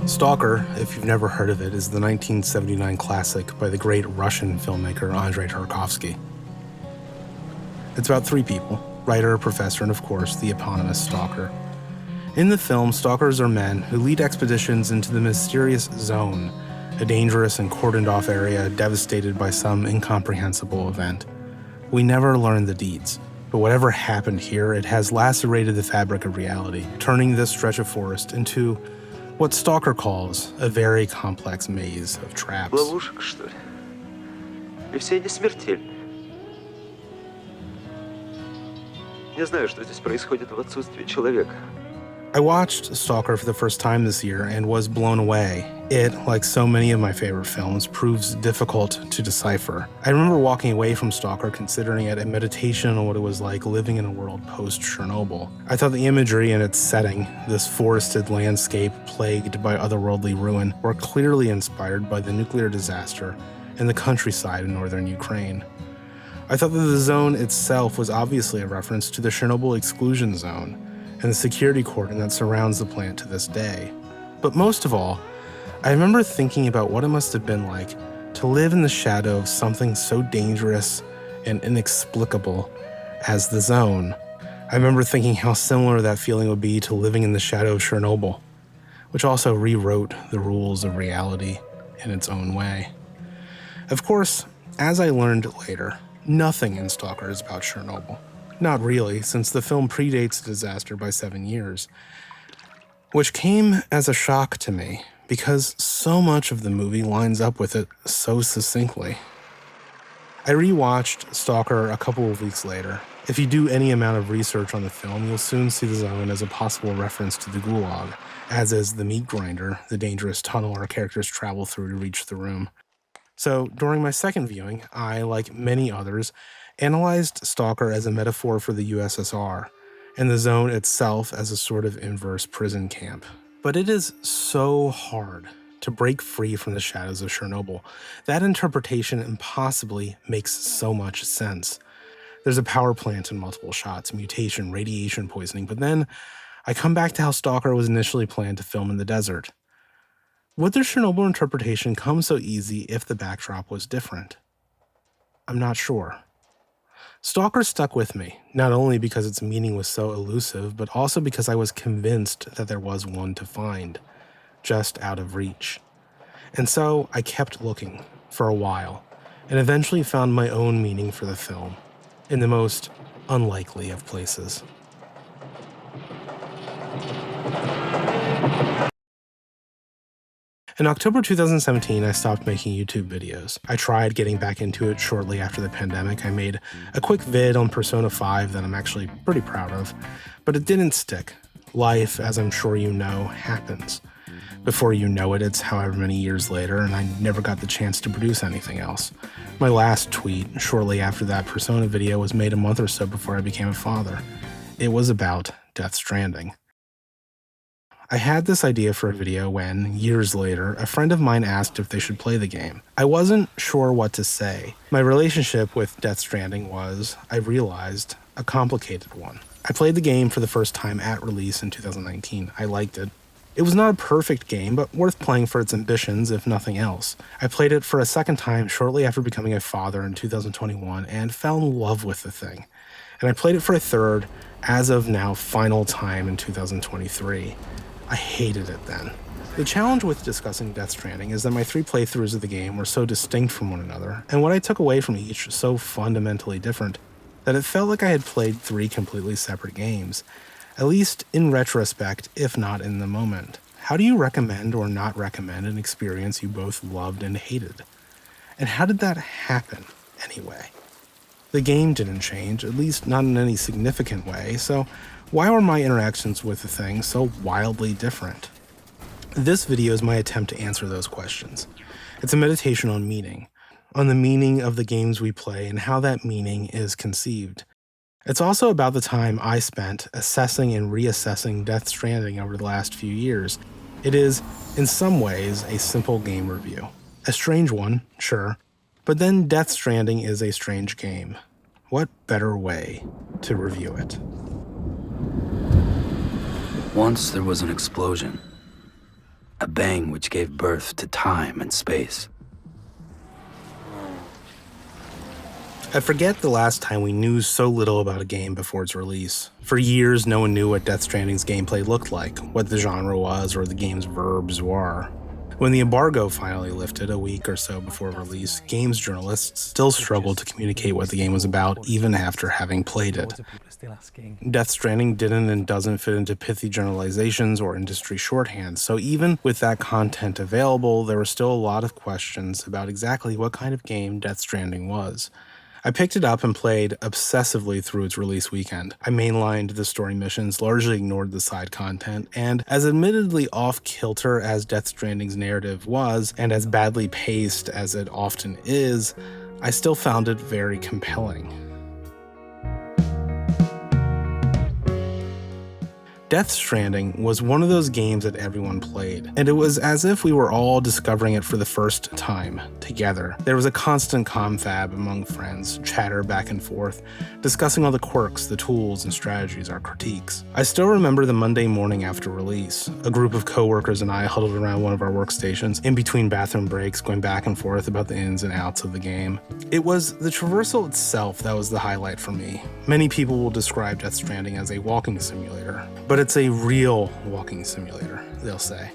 Stalker, if you've never heard of it, is the 1979 classic by the great Russian filmmaker Andrei Tarkovsky. It's about three people: writer, professor, and of course, the eponymous Stalker. In the film, stalkers are men who lead expeditions into the mysterious Zone, a dangerous and cordoned-off area devastated by some incomprehensible event. We never learn the deeds, but whatever happened here, it has lacerated the fabric of reality, turning this stretch of forest into what Stalker calls a very complex maze of traps. Ловушка, что ли? И все они смертельны. Я знаю, что здесь происходит в отсутствии человека. I watched Stalker for the first time this year and was blown away. It, like so many of my favorite films, proves difficult to decipher. I remember walking away from Stalker considering it a meditation on what it was like living in a world post-Chernobyl. I thought the imagery and its setting, this forested landscape plagued by otherworldly ruin, were clearly inspired by the nuclear disaster in the countryside in northern Ukraine. I thought that the zone itself was obviously a reference to the Chernobyl exclusion zone and the security cordon that surrounds the plant to this day. But most of all, I remember thinking about what it must have been like to live in the shadow of something so dangerous and inexplicable as the zone. I remember thinking how similar that feeling would be to living in the shadow of Chernobyl, which also rewrote the rules of reality in its own way. Of course, as I learned later, nothing in Stalker is about Chernobyl. Not really, since the film predates the disaster by 7 years, which came as a shock to me because so much of the movie lines up with it so succinctly. I rewatched Stalker a couple of weeks later. If you do any amount of research on the film, you'll soon see the zone as a possible reference to the Gulag, as is the meat grinder, the dangerous tunnel our characters travel through to reach the room. So during my second viewing, I, like many others, analyzed Stalker as a metaphor for the USSR, and the zone itself as a sort of inverse prison camp. But it is so hard to break free from the shadows of Chernobyl. That interpretation impossibly makes so much sense. There's a power plant in multiple shots, mutation, radiation poisoning, but then I come back to how Stalker was initially planned to film in the desert. Would the Chernobyl interpretation come so easy if the backdrop was different? I'm not sure. Stalker stuck with me, not only because its meaning was so elusive, but also because I was convinced that there was one to find, just out of reach. And so I kept looking for a while, and eventually found my own meaning for the film, in the most unlikely of places. In October 2017, I stopped making YouTube videos. I tried getting back into it shortly after the pandemic. I made a quick vid on Persona 5 that I'm actually pretty proud of, but it didn't stick. Life, as I'm sure you know, happens. Before you know it, it's however many years later, and I never got the chance to produce anything else. My last tweet, shortly after that Persona video, was made a month or so before I became a father. It was about Death Stranding. I had this idea for a video when, years later, a friend of mine asked if they should play the game. I wasn't sure what to say. My relationship with Death Stranding was, I realized, a complicated one. I played the game for the first time at release in 2019. I liked it. It was not a perfect game, but worth playing for its ambitions, if nothing else. I played it for a second time shortly after becoming a father in 2021 and fell in love with the thing. And I played it for a third, as of now, final time in 2023. I hated it then. The challenge with discussing Death Stranding is that my 3 playthroughs of the game were so distinct from one another, and what I took away from each so fundamentally different, that it felt like I had played 3 completely separate games, at least in retrospect, if not in the moment. How do you recommend or not recommend an experience you both loved and hated? And how did that happen, anyway? The game didn't change, at least not in any significant way, so why were my interactions with the thing so wildly different? This video is my attempt to answer those questions. It's a meditation on meaning, on the meaning of the games we play and how that meaning is conceived. It's also about the time I spent assessing and reassessing Death Stranding over the last few years. It is, in some ways, a simple game review. A strange one, sure, but then Death Stranding is a strange game. What better way to review it? Once there was an explosion, a bang which gave birth to time and space. I forget the last time we knew so little about a game before its release. For years, no one knew what Death Stranding's gameplay looked like, what the genre was, or the game's verbs were. When the embargo finally lifted a week or so before release, games journalists still struggled to communicate what the game was about even after having played it. Death Stranding didn't and doesn't fit into pithy generalizations or industry shorthand, so even with that content available, there were still a lot of questions about exactly what kind of game Death Stranding was. I picked it up and played obsessively through its release weekend. I mainlined the story missions, largely ignored the side content, and as admittedly off-kilter as Death Stranding's narrative was, and as badly paced as it often is, I still found it very compelling. Death Stranding was one of those games that everyone played, and it was as if we were all discovering it for the first time, together. There was a constant confab among friends, chatter back and forth, discussing all the quirks, the tools and strategies, our critiques. I still remember the Monday morning after release. A group of coworkers and I huddled around one of our workstations, in between bathroom breaks, going back and forth about the ins and outs of the game. It was the traversal itself that was the highlight for me. Many people will describe Death Stranding as a walking simulator, but it's a real walking simulator, they'll say.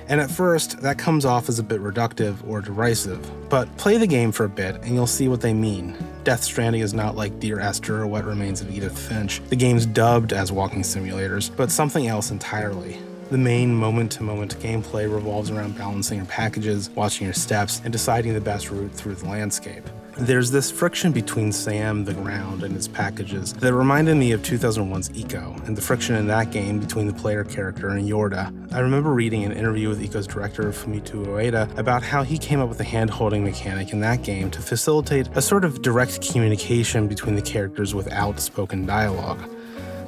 And at first, that comes off as a bit reductive or derisive, but play the game for a bit and you'll see what they mean. Death Stranding is not like Dear Esther or What Remains of Edith Finch, the game's dubbed as walking simulators, but something else entirely. The main moment-to-moment gameplay revolves around balancing your packages, watching your steps, and deciding the best route through the landscape. There's this friction between Sam, the ground, and his packages that reminded me of 2001's Eco, and the friction in that game between the player character and Yorda. I remember reading an interview with Eco's director, Fumito Ueda, about how he came up with a hand-holding mechanic in that game to facilitate a sort of direct communication between the characters without spoken dialogue.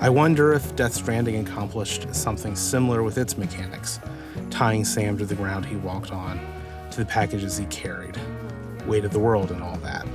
I wonder if Death Stranding accomplished something similar with its mechanics, tying Sam to the ground he walked on, to the packages he carried, weight of the world and all that.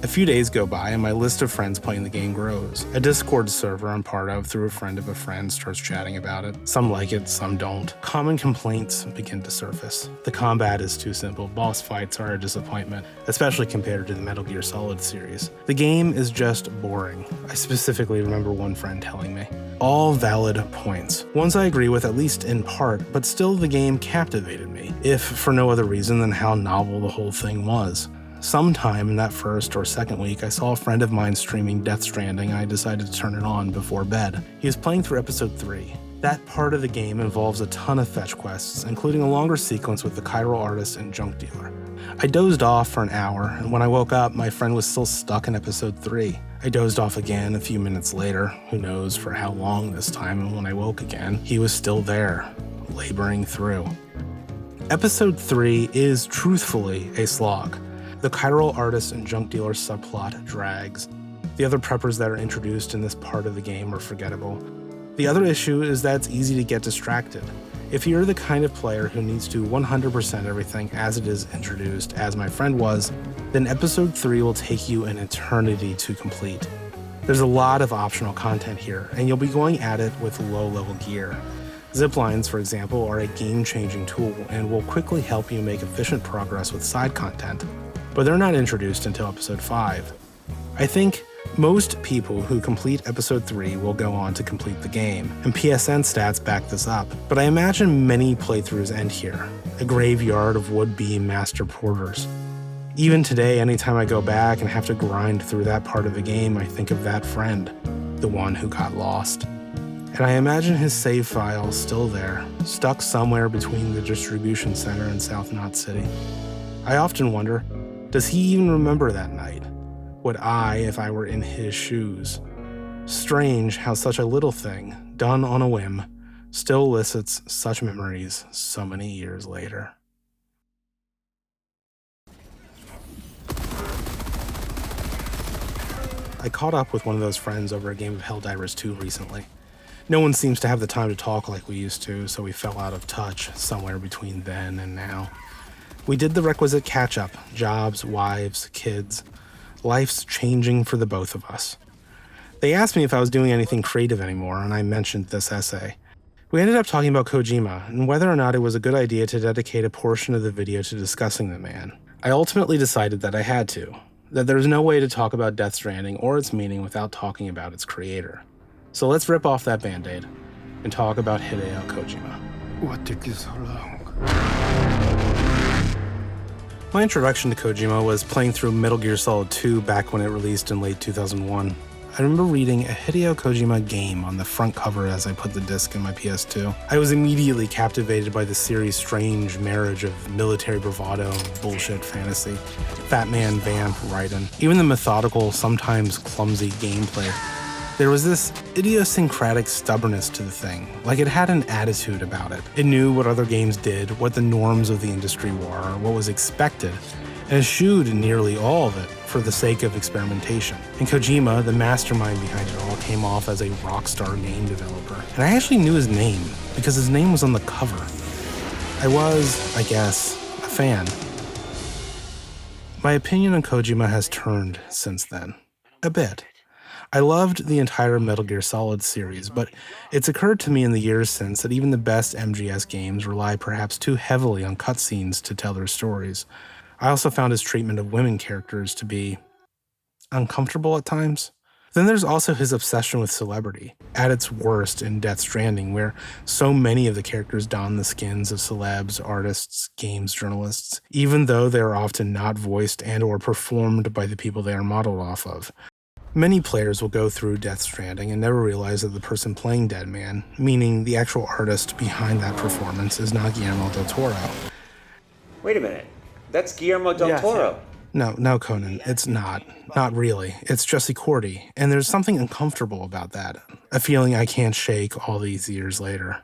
A few days go by and my list of friends playing the game grows. A Discord server I'm part of through a friend of a friend starts chatting about it. Some like it, some don't. Common complaints begin to surface. The combat is too simple. Boss fights are a disappointment, especially compared to the Metal Gear Solid series. The game is just boring. I specifically remember one friend telling me. All valid points. Ones I agree with at least in part, but still the game captivated me, if for no other reason than how novel the whole thing was. Sometime in that first or second week, I saw a friend of mine streaming Death Stranding and I decided to turn it on before bed. He was playing through episode 3. That part of the game involves a ton of fetch quests, including a longer sequence with the chiral artist and junk dealer. I dozed off for an hour, and when I woke up, my friend was still stuck in episode 3. I dozed off again a few minutes later, who knows for how long this time, and when I woke again, he was still there, laboring through. Episode 3 is truthfully a slog. The chiral artist and junk dealer subplot drags. The other preppers that are introduced in this part of the game are forgettable. The other issue is that it's easy to get distracted. If you're the kind of player who needs to 100% everything as it is introduced, as my friend was, then episode 3 will take you an eternity to complete. There's a lot of optional content here, and you'll be going at it with low-level gear. Ziplines, for example, are a game-changing tool and will quickly help you make efficient progress with side content, but they're not introduced until episode 5. I think most people who complete episode 3 will go on to complete the game, and PSN stats back this up, but I imagine many playthroughs end here, a graveyard of would-be master porters. Even today, anytime I go back and have to grind through that part of the game, I think of that friend, the one who got lost. And I imagine his save file still there, stuck somewhere between the distribution center and South Knot City. I often wonder, does he even remember that night? Would I, if I were in his shoes? Strange how such a little thing, done on a whim, still elicits such memories so many years later. I caught up with one of those friends over a game of Helldivers 2 recently. No one seems to have the time to talk like we used to, so we fell out of touch somewhere between then and now. We did the requisite catch-up, jobs, wives, kids. Life's changing for the both of us. They asked me if I was doing anything creative anymore, and I mentioned this essay. We ended up talking about Kojima, and whether or not it was a good idea to dedicate a portion of the video to discussing the man. I ultimately decided that I had to, that there was no way to talk about Death Stranding or its meaning without talking about its creator. So let's rip off that band-aid and talk about Hideo Kojima. What took you so long? My introduction to Kojima was playing through Metal Gear Solid 2 back when it released in late 2001. I remember reading a Hideo Kojima game on the front cover as I put the disc in my PS2. I was immediately captivated by the series' strange marriage of military bravado and bullshit fantasy. Fat Man, Vamp, Raiden, even the methodical, sometimes clumsy gameplay. There was this idiosyncratic stubbornness to the thing, like it had an attitude about it. It knew what other games did, what the norms of the industry were, what was expected, and eschewed nearly all of it for the sake of experimentation. And Kojima, the mastermind behind it all, came off as a rockstar game developer. And I actually knew his name, because his name was on the cover. I was, I guess, a fan. My opinion on Kojima has turned since then. A bit. I loved the entire Metal Gear Solid series, but it's occurred to me in the years since that even the best MGS games rely perhaps too heavily on cutscenes to tell their stories. I also found his treatment of women characters to be uncomfortable at times. Then there's also his obsession with celebrity, at its worst in Death Stranding, where so many of the characters don the skins of celebs, artists, games journalists, even though they are often not voiced and or performed by the people they are modeled off of. Many players will go through Death Stranding and never realize that the person playing Deadman, meaning the actual artist behind that performance, is not Guillermo del Toro. Wait a minute. That's Guillermo del Toro. No, Conan, it's not. Not really. It's Jesse Cordy, and there's something uncomfortable about that. A feeling I can't shake all these years later.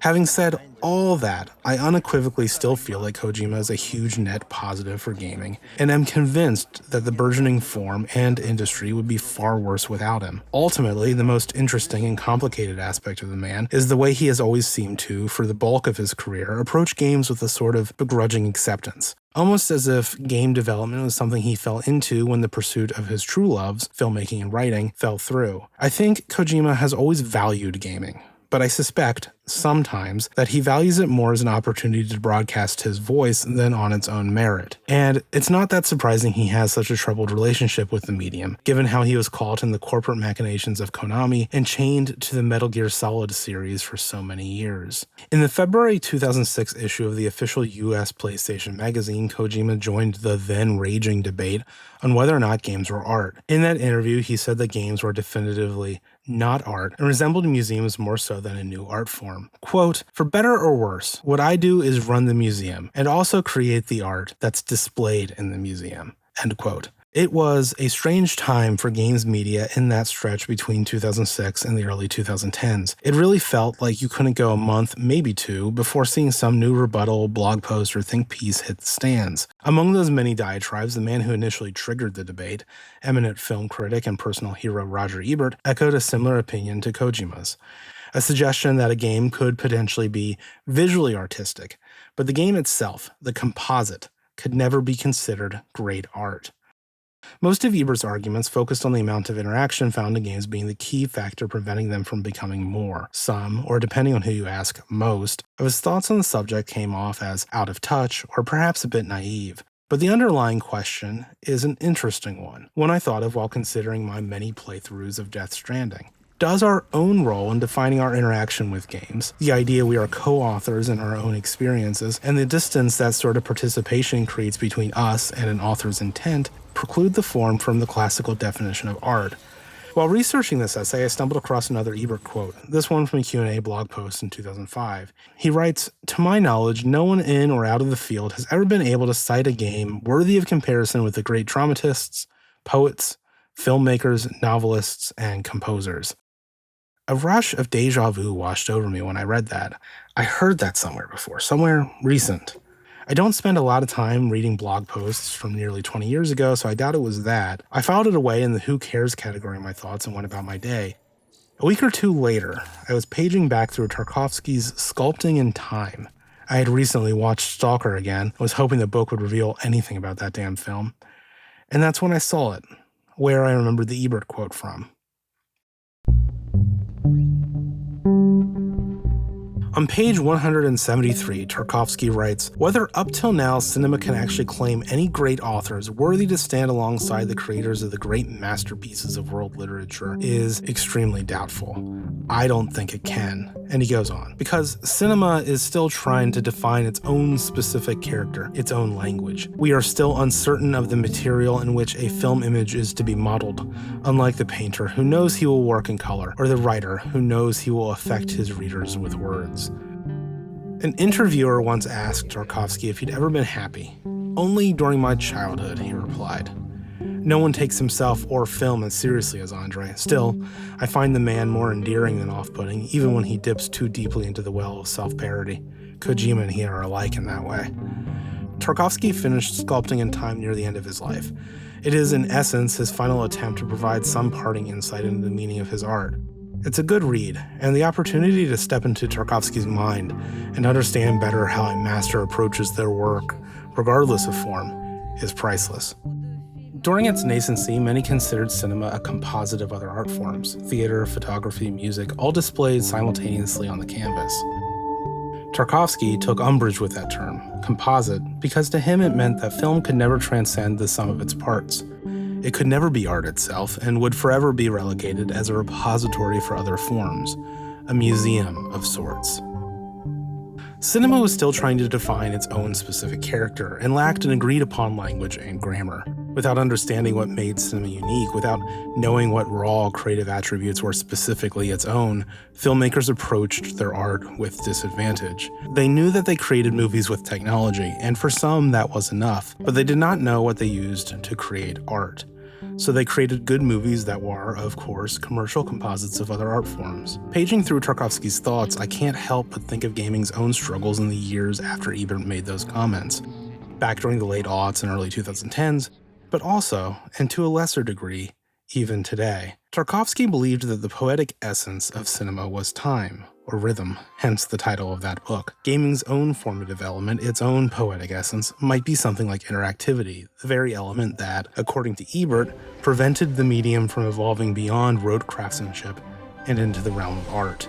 Having said all that, I unequivocally still feel like Kojima is a huge net positive for gaming, and am convinced that the burgeoning form and industry would be far worse without him. Ultimately, the most interesting and complicated aspect of the man is the way he has always seemed to, for the bulk of his career, approach games with a sort of begrudging acceptance. Almost as if game development was something he fell into when the pursuit of his true loves, filmmaking and writing, fell through. I think Kojima has always valued gaming, but I suspect, sometimes, that he values it more as an opportunity to broadcast his voice than on its own merit. And it's not that surprising he has such a troubled relationship with the medium, given how he was caught in the corporate machinations of Konami and chained to the Metal Gear Solid series for so many years. In the February 2006 issue of the official US PlayStation magazine, Kojima joined the then raging debate on whether or not games were art. In that interview, he said that games were definitively not art and resembled museums more so than a new art form. Quote, "For better or worse, what I do is run the museum and also create the art that's displayed in the museum." End quote. It was a strange time for games media in that stretch between 2006 and the early 2010s. It really felt like you couldn't go a month, maybe two, before seeing some new rebuttal, blog post, or think piece hit the stands. Among those many diatribes, the man who initially triggered the debate, eminent film critic and personal hero Roger Ebert, echoed a similar opinion to Kojima's. A suggestion that a game could potentially be visually artistic, but the game itself, the composite, could never be considered great art. Most of Ebert's arguments focused on the amount of interaction found in games being the key factor preventing them from becoming more. Some, or depending on who you ask, most, of his thoughts on the subject came off as out of touch or perhaps a bit naive. But the underlying question is an interesting one I thought of while considering my many playthroughs of Death Stranding. Does our own role in defining our interaction with games, the idea we are co-authors in our own experiences, and the distance that sort of participation creates between us and an author's intent, preclude the form from the classical definition of art? While researching this essay, I stumbled across another Ebert quote, this one from a Q&A blog post in 2005. He writes, "To my knowledge, no one in or out of the field has ever been able to cite a game worthy of comparison with the great dramatists, poets, filmmakers, novelists, and composers." A rush of deja vu washed over me when I read that. I heard that somewhere before, somewhere recent. I don't spend a lot of time reading blog posts from nearly 20 years ago, so I doubt it was that. I filed it away in the who cares category of my thoughts and went about my day. A week or two later, I was paging back through Tarkovsky's Sculpting in Time. I had recently watched Stalker again, and was hoping the book would reveal anything about that damn film. And that's when I saw it, where I remembered the Ebert quote from. On page 173, Tarkovsky writes, "Whether up till now cinema can actually claim any great authors worthy to stand alongside the creators of the great masterpieces of world literature is extremely doubtful. I don't think it can." And he goes on, "Because cinema is still trying to define its own specific character, its own language. We are still uncertain of the material in which a film image is to be modeled, unlike the painter who knows he will work in color, or the writer who knows he will affect his readers with words." An interviewer once asked Tarkovsky if he'd ever been happy. "Only during my childhood," he replied. No one takes himself or film as seriously as Andre. Still, I find the man more endearing than off-putting, even when he dips too deeply into the well of self-parody. Kojima and he are alike in that way. Tarkovsky finished Sculpting in Time near the end of his life. It is, in essence, his final attempt to provide some parting insight into the meaning of his art. It's a good read, and the opportunity to step into Tarkovsky's mind and understand better how a master approaches their work, regardless of form, is priceless. During its nascency, many considered cinema a composite of other art forms. Theater, photography, music, all displayed simultaneously on the canvas. Tarkovsky took umbrage with that term, composite, because to him it meant that film could never transcend the sum of its parts. It could never be art itself, and would forever be relegated as a repository for other forms, a museum of sorts. Cinema was still trying to define its own specific character, and lacked an agreed-upon language and grammar. Without understanding what made cinema unique, without knowing what raw creative attributes were specifically its own, filmmakers approached their art with disadvantage. They knew that they created movies with technology, and for some that was enough, but they did not know what they used to create art. So they created good movies that were, of course, commercial composites of other art forms. Paging through Tarkovsky's thoughts, I can't help but think of gaming's own struggles in the years after Ebert made those comments, back during the late aughts and early 2010s, but also, and to a lesser degree, even today. Tarkovsky believed that the poetic essence of cinema was time, or rhythm, hence the title of that book. Gaming's own formative element, its own poetic essence, might be something like interactivity, the very element that, according to Ebert, prevented the medium from evolving beyond rote craftsmanship and into the realm of art.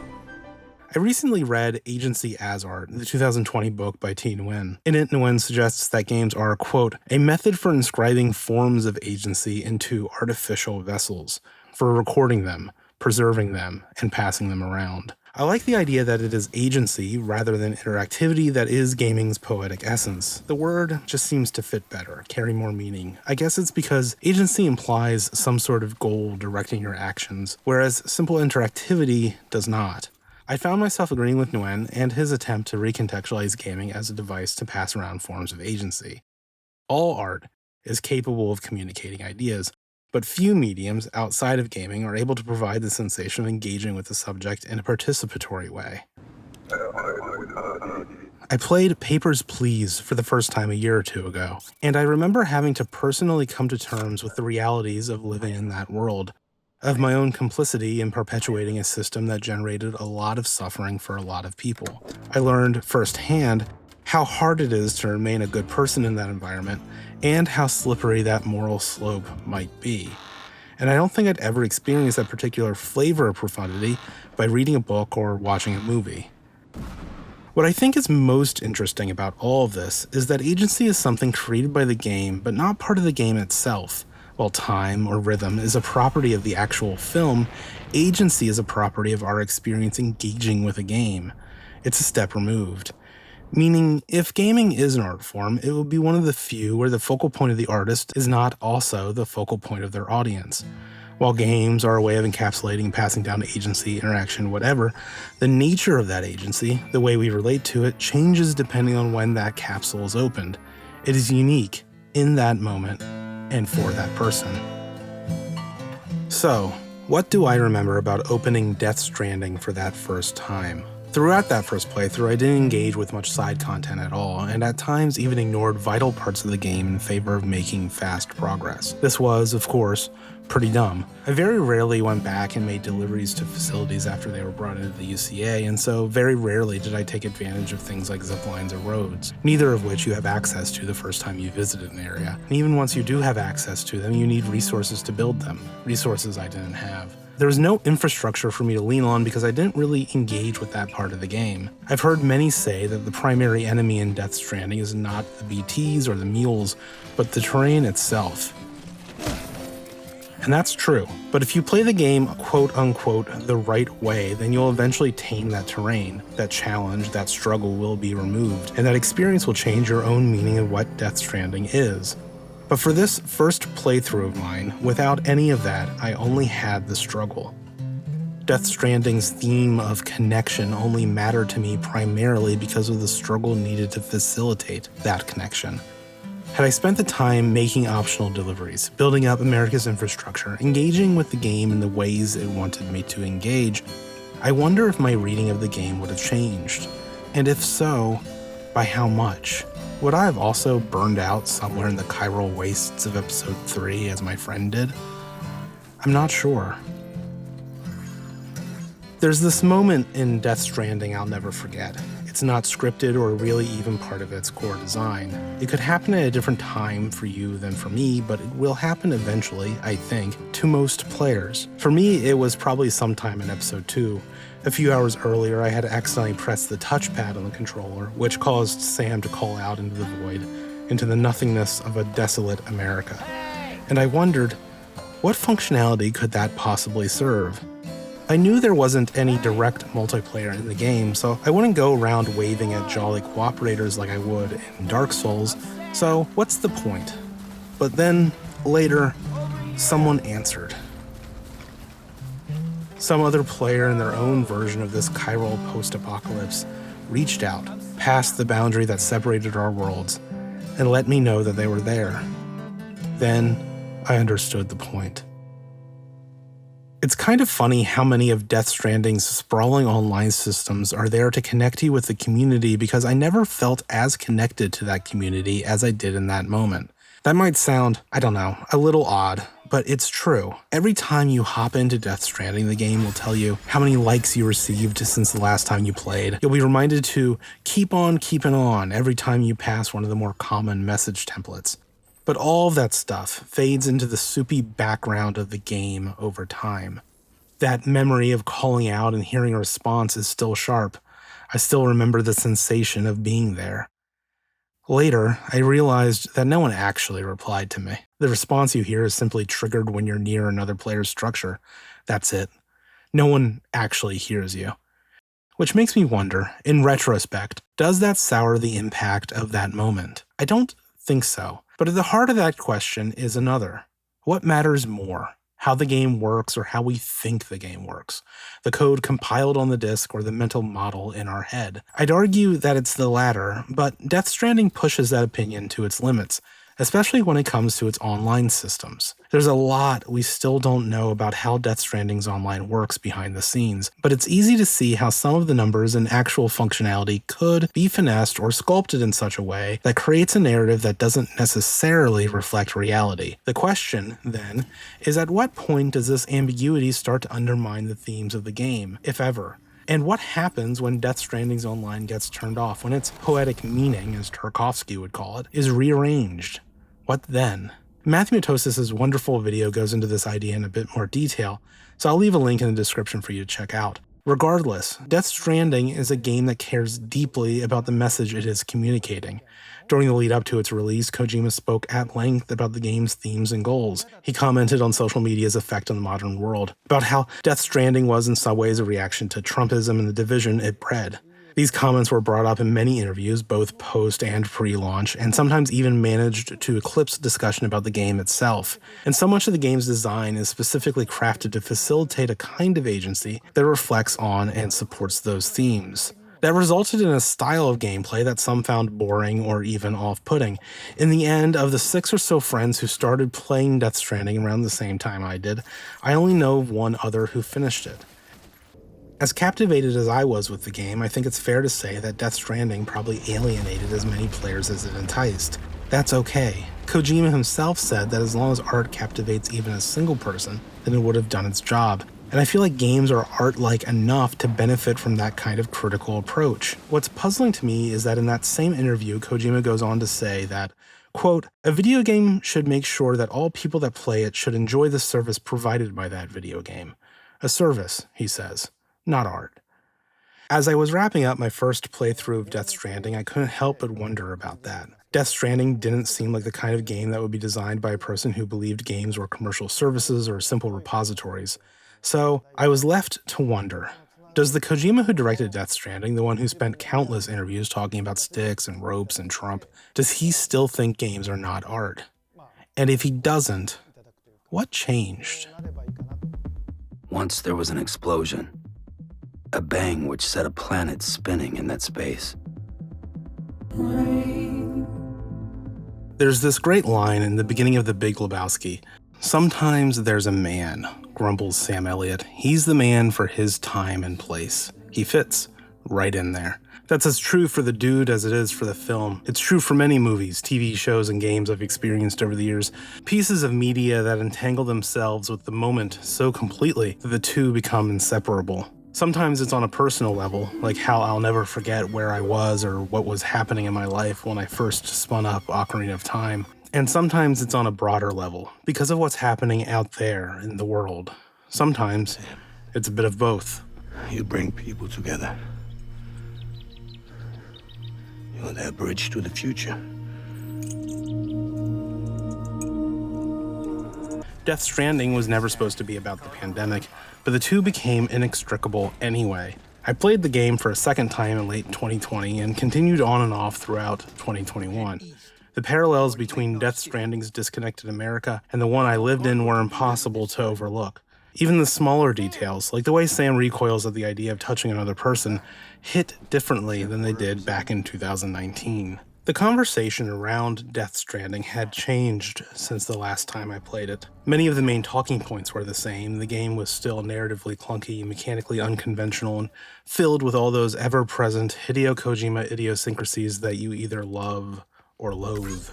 I recently read Agency as Art, the 2020 book by T. Nguyen. In it, Nguyen suggests that games are, quote, a method for inscribing forms of agency into artificial vessels, for recording them, preserving them, and passing them around. I like the idea that it is agency rather than interactivity that is gaming's poetic essence. The word just seems to fit better, carry more meaning. I guess it's because agency implies some sort of goal directing your actions, whereas simple interactivity does not. I found myself agreeing with Nguyen and his attempt to recontextualize gaming as a device to pass around forms of agency. All art is capable of communicating ideas, but few mediums outside of gaming are able to provide the sensation of engaging with the subject in a participatory way. I played Papers, Please for the first time a year or two ago, and I remember having to personally come to terms with the realities of living in that world, of my own complicity in perpetuating a system that generated a lot of suffering for a lot of people. I learned firsthand how hard it is to remain a good person in that environment, and how slippery that moral slope might be. And I don't think I'd ever experienced that particular flavor of profundity by reading a book or watching a movie. What I think is most interesting about all of this is that agency is something created by the game, but not part of the game itself. While time or rhythm is a property of the actual film, agency is a property of our experience engaging with a game. It's a step removed. Meaning, if gaming is an art form, it will be one of the few where the focal point of the artist is not also the focal point of their audience. While games are a way of encapsulating and passing down agency, interaction, whatever, the nature of that agency, the way we relate to it, changes depending on when that capsule is opened. It is unique in that moment and for that person. So, what do I remember about opening Death Stranding for that first time? Throughout that first playthrough, I didn't engage with much side content at all, and at times even ignored vital parts of the game in favor of making fast progress. This was, of course, pretty dumb. I very rarely went back and made deliveries to facilities after they were brought into the UCA, and so very rarely did I take advantage of things like ziplines or roads, neither of which you have access to the first time you visited an area. And even once you do have access to them, you need resources to build them, resources I didn't have. There was no infrastructure for me to lean on because I didn't really engage with that part of the game. I've heard many say that the primary enemy in Death Stranding is not the BTs or the mules, but the terrain itself. And that's true, but if you play the game quote-unquote the right way, then you'll eventually tame that terrain. That challenge, that struggle will be removed, and that experience will change your own meaning of what Death Stranding is. But for this first playthrough of mine, without any of that, I only had the struggle. Death Stranding's theme of connection only mattered to me primarily because of the struggle needed to facilitate that connection. Had I spent the time making optional deliveries, building up America's infrastructure, engaging with the game in the ways it wanted me to engage, I wonder if my reading of the game would have changed. And if so, by how much? Would I have also burned out somewhere in the chiral wastes of episode 3 as my friend did? I'm not sure. There's this moment in Death Stranding I'll never forget. It's not scripted or really even part of its core design. It could happen at a different time for you than for me, but it will happen eventually, I think, to most players. For me, it was probably sometime in episode 2. A few hours earlier, I had accidentally pressed the touchpad on the controller, which caused Sam to call out into the void, into the nothingness of a desolate America. And I wondered, what functionality could that possibly serve? I knew there wasn't any direct multiplayer in the game, so I wouldn't go around waving at jolly cooperators like I would in Dark Souls, so what's the point? But then, later, someone answered. Some other player in their own version of this chiral post-apocalypse reached out, past the boundary that separated our worlds, and let me know that they were there. Then, I understood the point. It's kind of funny how many of Death Stranding's sprawling online systems are there to connect you with the community because I never felt as connected to that community as I did in that moment. That might sound, I don't know, a little odd, but it's true. Every time you hop into Death Stranding, the game will tell you how many likes you received since the last time you played. You'll be reminded to keep on keeping on every time you pass one of the more common message templates. But all of that stuff fades into the soupy background of the game over time. That memory of calling out and hearing a response is still sharp. I still remember the sensation of being there. Later, I realized that no one actually replied to me. The response you hear is simply triggered when you're near another player's structure. That's it. No one actually hears you. Which makes me wonder, in retrospect, does that sour the impact of that moment? I don't think so. But at the heart of that question is another. What matters more? How the game works or how we think the game works? The code compiled on the disk or the mental model in our head? I'd argue that it's the latter, but Death Stranding pushes that opinion to its limits, especially when it comes to its online systems. There's a lot we still don't know about how Death Stranding's online works behind the scenes, but it's easy to see how some of the numbers and actual functionality could be finessed or sculpted in such a way that creates a narrative that doesn't necessarily reflect reality. The question, then, is at what point does this ambiguity start to undermine the themes of the game, if ever? And what happens when Death Stranding's online gets turned off, when its poetic meaning, as Tarkovsky would call it, is rearranged? What then? Matthew Matos's wonderful video goes into this idea in a bit more detail, so I'll leave a link in the description for you to check out. Regardless, Death Stranding is a game that cares deeply about the message it is communicating. During the lead up to its release, Kojima spoke at length about the game's themes and goals. He commented on social media's effect on the modern world, about how Death Stranding was in some ways a reaction to Trumpism and the division it bred. These comments were brought up in many interviews, both post and pre-launch, and sometimes even managed to eclipse discussion about the game itself. And so much of the game's design is specifically crafted to facilitate a kind of agency that reflects on and supports those themes. That resulted in a style of gameplay that some found boring or even off-putting. In the end, of the 6 or so friends who started playing Death Stranding around the same time I did, I only know of one other who finished it. As captivated as I was with the game, I think it's fair to say that Death Stranding probably alienated as many players as it enticed. That's okay. Kojima himself said that as long as art captivates even a single person, then it would have done its job. And I feel like games are art-like enough to benefit from that kind of critical approach. What's puzzling to me is that in that same interview, Kojima goes on to say that, quote, "A video game should make sure that all people that play it should enjoy the service provided by that video game. A service," he says, not art. As I was wrapping up my first playthrough of Death Stranding, I couldn't help but wonder about that. Death Stranding didn't seem like the kind of game that would be designed by a person who believed games were commercial services or simple repositories. So I was left to wonder, does the Kojima who directed Death Stranding, the one who spent countless interviews talking about sticks and ropes and Trump, does he still think games are not art? And if he doesn't, what changed? Once there was an explosion. A bang which set a planet spinning in that space. There's this great line in the beginning of The Big Lebowski. "Sometimes there's a man," grumbles Sam Elliott. "He's the man for his time and place. He fits right in there." That's as true for the dude as it is for the film. It's true for many movies, TV shows, and games I've experienced over the years. Pieces of media that entangle themselves with the moment so completely that the two become inseparable. Sometimes it's on a personal level, like how I'll never forget where I was or what was happening in my life when I first spun up Ocarina of Time. And sometimes it's on a broader level, because of what's happening out there in the world. Sometimes it's a bit of both. You bring people together. You're their bridge to the future. Death Stranding was never supposed to be about the pandemic, but the two became inextricable anyway. I played the game for a second time in late 2020 and continued on and off throughout 2021. The parallels between Death Stranding's disconnected America and the one I lived in were impossible to overlook. Even the smaller details, like the way Sam recoils at the idea of touching another person, hit differently than they did back in 2019. The conversation around Death Stranding had changed since the last time I played it. Many of the main talking points were the same. The game was still narratively clunky, mechanically unconventional, and filled with all those ever-present Hideo Kojima idiosyncrasies that you either love or loathe.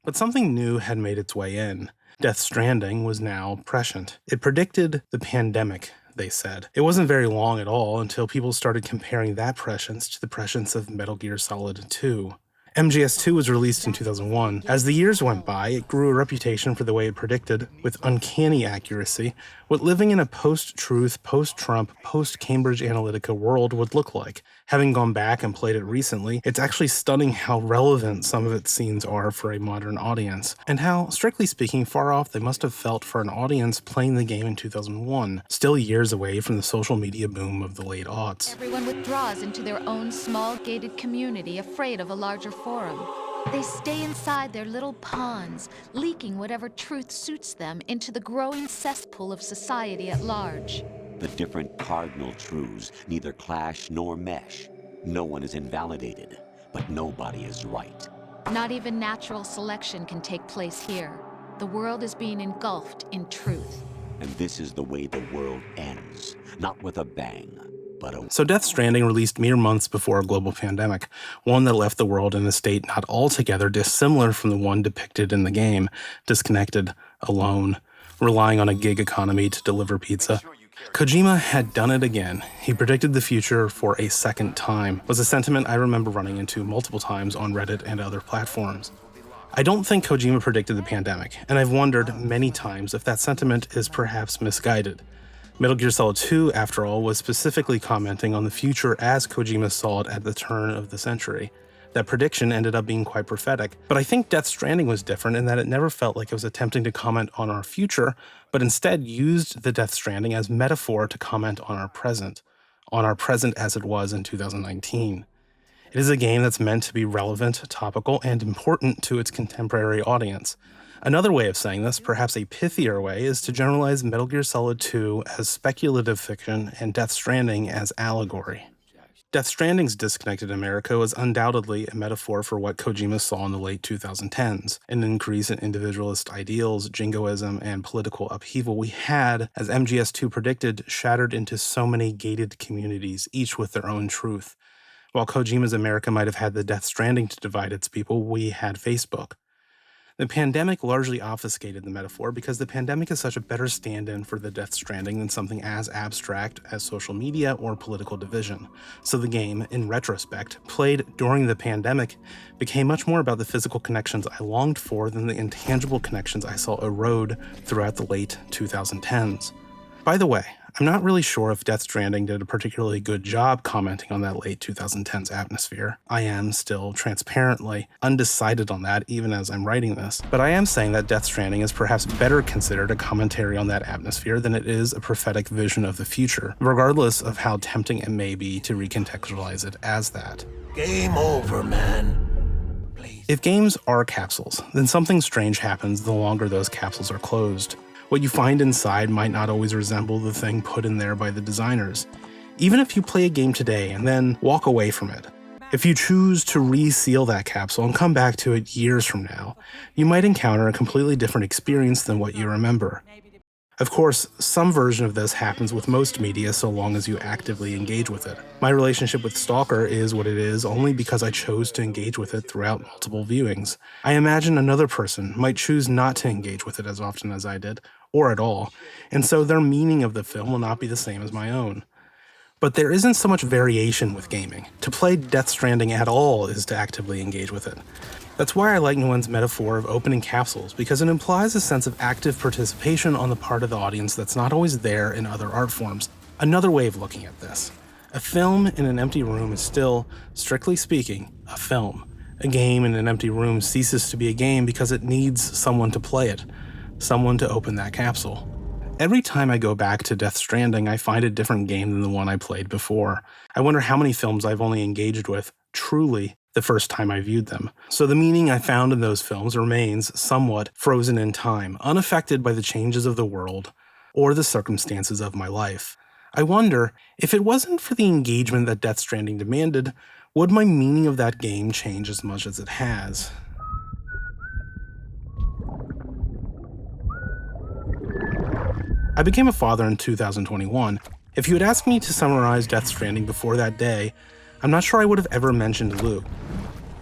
But something new had made its way in. Death Stranding was now prescient. It predicted the pandemic, they said. It wasn't very long at all until people started comparing that prescience to the prescience of Metal Gear Solid 2. MGS2 was released in 2001. As the years went by, it grew a reputation for the way it predicted, with uncanny accuracy, what living in a post-truth, post-Trump, post-Cambridge Analytica world would look like. Having gone back and played it recently, it's actually stunning how relevant some of its scenes are for a modern audience, and how, strictly speaking, far off they must have felt for an audience playing the game in 2001, still years away from the social media boom of the late aughts. Everyone withdraws into their own small gated community, afraid of a larger forum. They stay inside their little ponds, leaking whatever truth suits them into the growing cesspool of society at large. The different cardinal truths neither clash nor mesh. No one is invalidated, but nobody is right. Not even natural selection can take place here. The world is being engulfed in truth. And this is the way the world ends. Not with a bang, but a... So Death Stranding released mere months before a global pandemic, one that left the world in a state not altogether dissimilar from the one depicted in the game, disconnected, alone, relying on a gig economy to deliver pizza. Kojima had done it again. He predicted the future for a second time, was a sentiment I remember running into multiple times on Reddit and other platforms. I don't think Kojima predicted the pandemic, and I've wondered many times if that sentiment is perhaps misguided. Metal Gear Solid 2, after all, was specifically commenting on the future as Kojima saw it at the turn of the century. That prediction ended up being quite prophetic, but I think Death Stranding was different in that it never felt like it was attempting to comment on our future, but instead used the Death Stranding as metaphor to comment on our present as it was in 2019. It is a game that's meant to be relevant, topical, and important to its contemporary audience. Another way of saying this, perhaps a pithier way, is to generalize Metal Gear Solid 2 as speculative fiction and Death Stranding as allegory. Death Stranding's disconnected America was undoubtedly a metaphor for what Kojima saw in the late 2010s, an increase in individualist ideals, jingoism, and political upheaval we had, as MGS2 predicted, shattered into so many gated communities, each with their own truth. While Kojima's America might have had the Death Stranding to divide its people, we had Facebook. The pandemic largely obfuscated the metaphor because the pandemic is such a better stand-in for the Death Stranding than something as abstract as social media or political division. So the game, in retrospect, played during the pandemic, became much more about the physical connections I longed for than the intangible connections I saw erode throughout the late 2010s. By the way, I'm not really sure if Death Stranding did a particularly good job commenting on that late 2010s atmosphere. I am still transparently undecided on that even as I'm writing this, but I am saying that Death Stranding is perhaps better considered a commentary on that atmosphere than it is a prophetic vision of the future, regardless of how tempting it may be to recontextualize it as that. Game over, man. Please. If games are capsules, then something strange happens the longer those capsules are closed. What you find inside might not always resemble the thing put in there by the designers. Even if you play a game today and then walk away from it, if you choose to reseal that capsule and come back to it years from now, you might encounter a completely different experience than what you remember. Of course, some version of this happens with most media so long as you actively engage with it. My relationship with Stalker is what it is only because I chose to engage with it throughout multiple viewings. I imagine another person might choose not to engage with it as often as I did, or at all, and so their meaning of the film will not be the same as my own. But there isn't so much variation with gaming. To play Death Stranding at all is to actively engage with it. That's why I like Nguyen's metaphor of opening capsules, because it implies a sense of active participation on the part of the audience that's not always there in other art forms. Another way of looking at this. A film in an empty room is still, strictly speaking, a film. A game in an empty room ceases to be a game because it needs someone to play it, someone to open that capsule. Every time I go back to Death Stranding, I find a different game than the one I played before. I wonder how many films I've only engaged with, truly, the first time I viewed them. So the meaning I found in those films remains somewhat frozen in time, unaffected by the changes of the world or the circumstances of my life. I wonder, if it wasn't for the engagement that Death Stranding demanded, would my meaning of that game change as much as it has? I became a father in 2021. If you had asked me to summarize Death Stranding before that day, I'm not sure I would have ever mentioned Lou.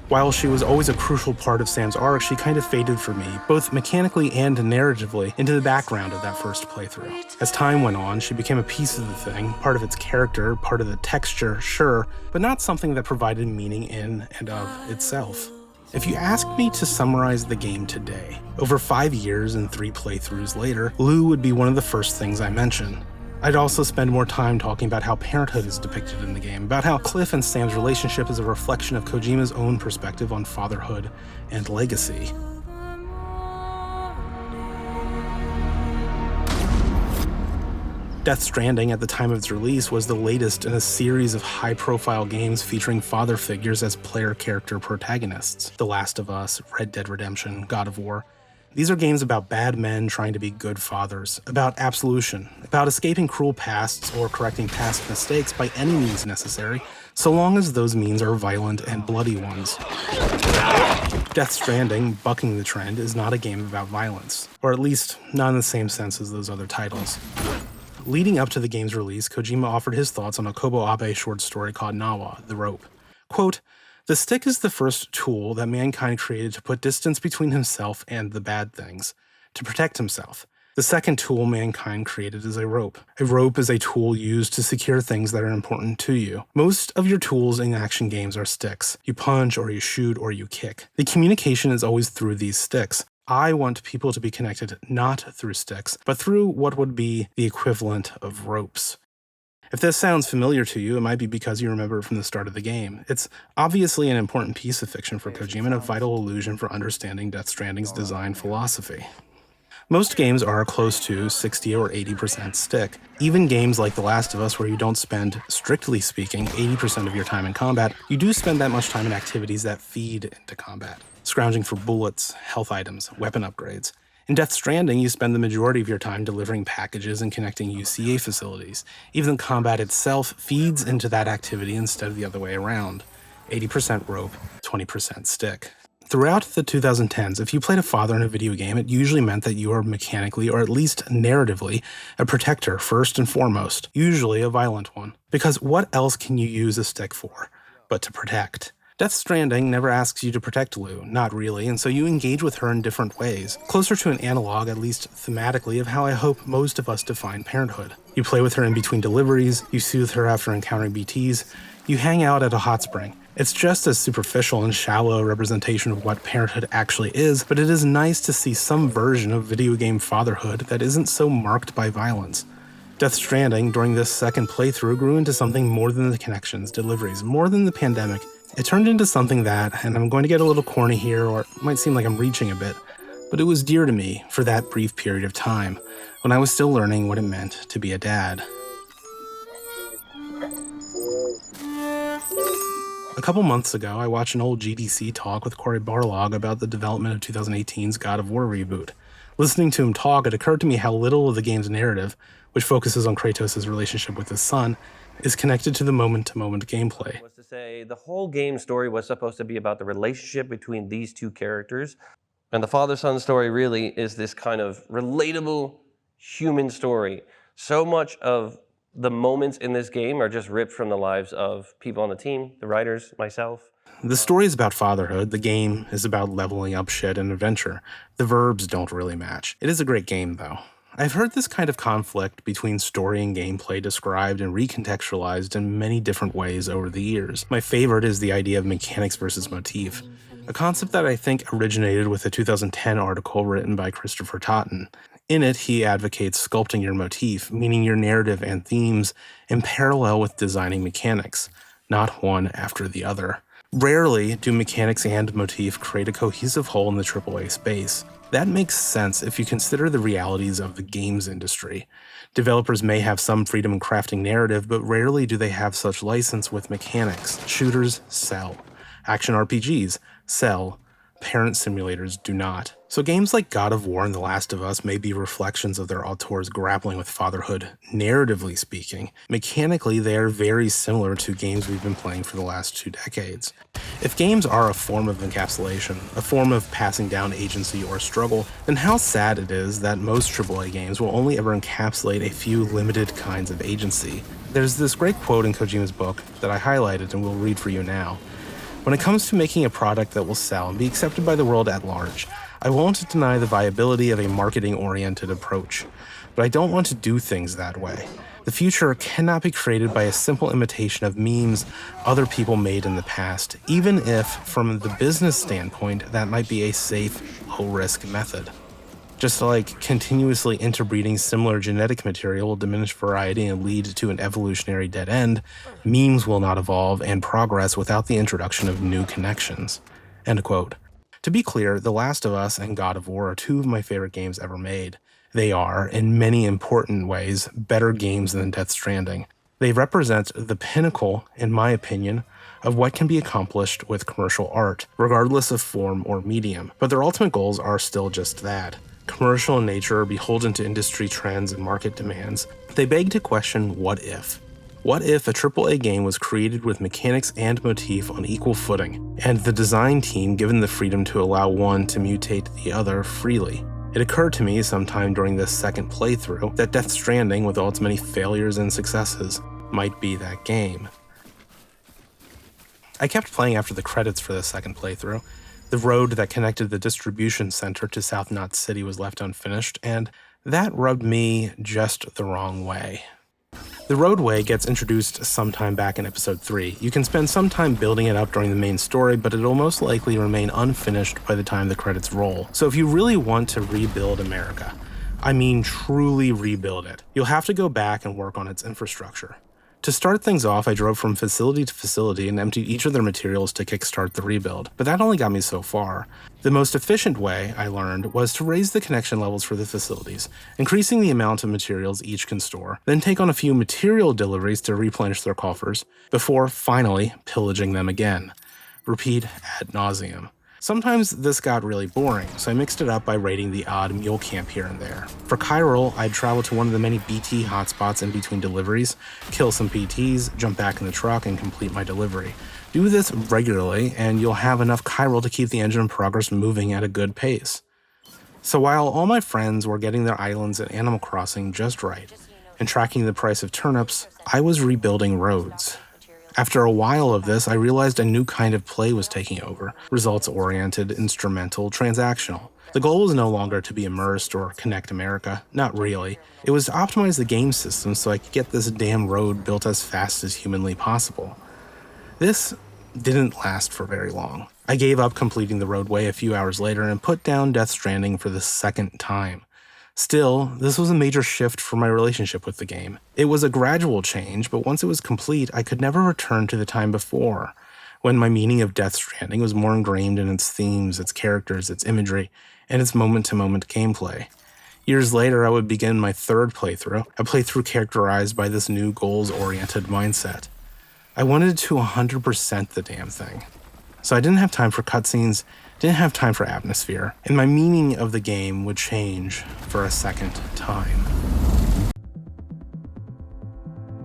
While she was always a crucial part of Sam's arc, she kind of faded for me, both mechanically and narratively, into the background of that first playthrough. As time went on, she became a piece of the thing, part of its character, part of the texture, sure, but not something that provided meaning in and of itself. If you asked me to summarize the game today, over 5 years and 3 playthroughs later, Lou would be one of the first things I mention. I'd also spend more time talking about how parenthood is depicted in the game, about how Cliff and Sam's relationship is a reflection of Kojima's own perspective on fatherhood and legacy. Death Stranding, at the time of its release, was the latest in a series of high-profile games featuring father figures as player-character protagonists. The Last of Us, Red Dead Redemption, God of War. These are games about bad men trying to be good fathers, about absolution, about escaping cruel pasts or correcting past mistakes by any means necessary, so long as those means are violent and bloody ones. Death Stranding, bucking the trend, is not a game about violence, or at least not in the same sense as those other titles. Leading up to the game's release, Kojima offered his thoughts on a Kobo Abe short story called Nawa, The Rope. Quote, "The stick is the first tool that mankind created to put distance between himself and the bad things, to protect himself. The second tool mankind created is a rope. A rope is a tool used to secure things that are important to you. Most of your tools in action games are sticks. You punch or you shoot or you kick. The communication is always through these sticks. I want people to be connected not through sticks, but through what would be the equivalent of ropes." If this sounds familiar to you, it might be because you remember it from the start of the game. It's obviously an important piece of fiction for Kojima and a vital illusion for understanding Death Stranding's design philosophy. Most games are close to 60 or 80% stick. Even games like The Last of Us, where you don't spend, strictly speaking, 80% of your time in combat, you do spend that much time in activities that feed into combat. Scrounging for bullets, health items, weapon upgrades. In Death Stranding, you spend the majority of your time delivering packages and connecting UCA facilities. Even the combat itself feeds into that activity instead of the other way around. 80% rope, 20% stick. Throughout the 2010s, if you played a father in a video game, it usually meant that you were mechanically, or at least narratively, a protector first and foremost, usually a violent one. Because what else can you use a stick for but to protect? Death Stranding never asks you to protect Lou, not really, and so you engage with her in different ways, closer to an analog, at least thematically, of how I hope most of us define parenthood. You play with her in between deliveries, you soothe her after encountering BTs, you hang out at a hot spring. It's just as superficial and shallow a representation of what parenthood actually is, but it is nice to see some version of video game fatherhood that isn't so marked by violence. Death Stranding, during this second playthrough, grew into something more than the connections, deliveries, more than the pandemic. It turned into something that, and I'm going to get a little corny here, or it might seem like I'm reaching a bit, but it was dear to me for that brief period of time, when I was still learning what it meant to be a dad. A couple months ago, I watched an old GDC talk with Cory Barlog about the development of 2018's God of War reboot. Listening to him talk, it occurred to me how little of the game's narrative, which focuses on Kratos' relationship with his son, is connected to the moment-to-moment gameplay. Was to say the whole game story was supposed to be about the relationship between these two characters, and the father-son story really is this kind of relatable human story. So much of the moments in this game are just ripped from the lives of people on the team, the writers, myself. The story is about fatherhood, the game is about leveling up shit and adventure. The verbs don't really match. It is a great game, though. I've heard this kind of conflict between story and gameplay described and recontextualized in many different ways over the years. My favorite is the idea of mechanics versus motif, a concept that I think originated with a 2010 article written by Christopher Totten. In it, he advocates sculpting your motif, meaning your narrative and themes, in parallel with designing mechanics, not one after the other. Rarely do mechanics and motif create a cohesive whole in the AAA space. That makes sense if you consider the realities of the games industry. Developers may have some freedom in crafting narrative, but rarely do they have such license with mechanics. Shooters sell. Action RPGs sell. Parent simulators do not. So games like God of War and The Last of Us may be reflections of their auteurs grappling with fatherhood, narratively speaking. Mechanically, they are very similar to games we've been playing for the last 2 decades. If games are a form of encapsulation, a form of passing down agency or struggle, then how sad it is that most AAA games will only ever encapsulate a few limited kinds of agency. There's this great quote in Kojima's book that I highlighted and will read for you now. When it comes to making a product that will sell and be accepted by the world at large, I won't deny the viability of a marketing-oriented approach, but I don't want to do things that way. The future cannot be created by a simple imitation of memes other people made in the past, even if, from the business standpoint, that might be a safe, low-risk method. Just like continuously interbreeding similar genetic material will diminish variety and lead to an evolutionary dead end, memes will not evolve and progress without the introduction of new connections. End quote. To be clear, The Last of Us and God of War are 2 of my favorite games ever made. They are, in many important ways, better games than Death Stranding. They represent the pinnacle, in my opinion, of what can be accomplished with commercial art, regardless of form or medium. But their ultimate goals are still just that. Commercial in nature, beholden to industry trends and market demands. They beg to question what if. What if a AAA game was created with mechanics and motif on equal footing, and the design team given the freedom to allow one to mutate the other freely? It occurred to me sometime during this second playthrough that Death Stranding, with all its many failures and successes, might be that game. I kept playing after the credits for this second playthrough. The road that connected the distribution center to South Knot City was left unfinished, and that rubbed me just the wrong way. The roadway gets introduced sometime back in episode 3. You can spend some time building it up during the main story, but it'll most likely remain unfinished by the time the credits roll. So if you really want to rebuild America, I mean truly rebuild it, you'll have to go back and work on its infrastructure. To start things off, I drove from facility to facility and emptied each of their materials to kickstart the rebuild, but that only got me so far. The most efficient way, I learned, was to raise the connection levels for the facilities, increasing the amount of materials each can store, then take on a few material deliveries to replenish their coffers, before finally pillaging them again. Repeat ad nauseum. Sometimes this got really boring, so I mixed it up by raiding the odd mule camp here and there. For Chiral, I'd travel to one of the many BT hotspots in between deliveries, kill some PTs, jump back in the truck, and complete my delivery. Do this regularly, and you'll have enough Chiral to keep the engine of progress moving at a good pace. So while all my friends were getting their islands at Animal Crossing just right, and tracking the price of turnips, I was rebuilding roads. After a while of this, I realized a new kind of play was taking over, results-oriented, instrumental, transactional. The goal was no longer to be immersed or connect America, not really. It was to optimize the game system so I could get this damn road built as fast as humanly possible. This didn't last for very long. I gave up completing the roadway a few hours later and put down Death Stranding for the second time. Still, this was a major shift for my relationship with the game. It was a gradual change, but once it was complete, I could never return to the time before, when my meaning of Death Stranding was more ingrained in its themes, its characters, its imagery, and its moment-to-moment gameplay. Years later, I would begin my third playthrough, a playthrough characterized by this new goals-oriented mindset. I wanted to 100% the damn thing. So I didn't have time for cutscenes, didn't have time for atmosphere, and my meaning of the game would change for a second time.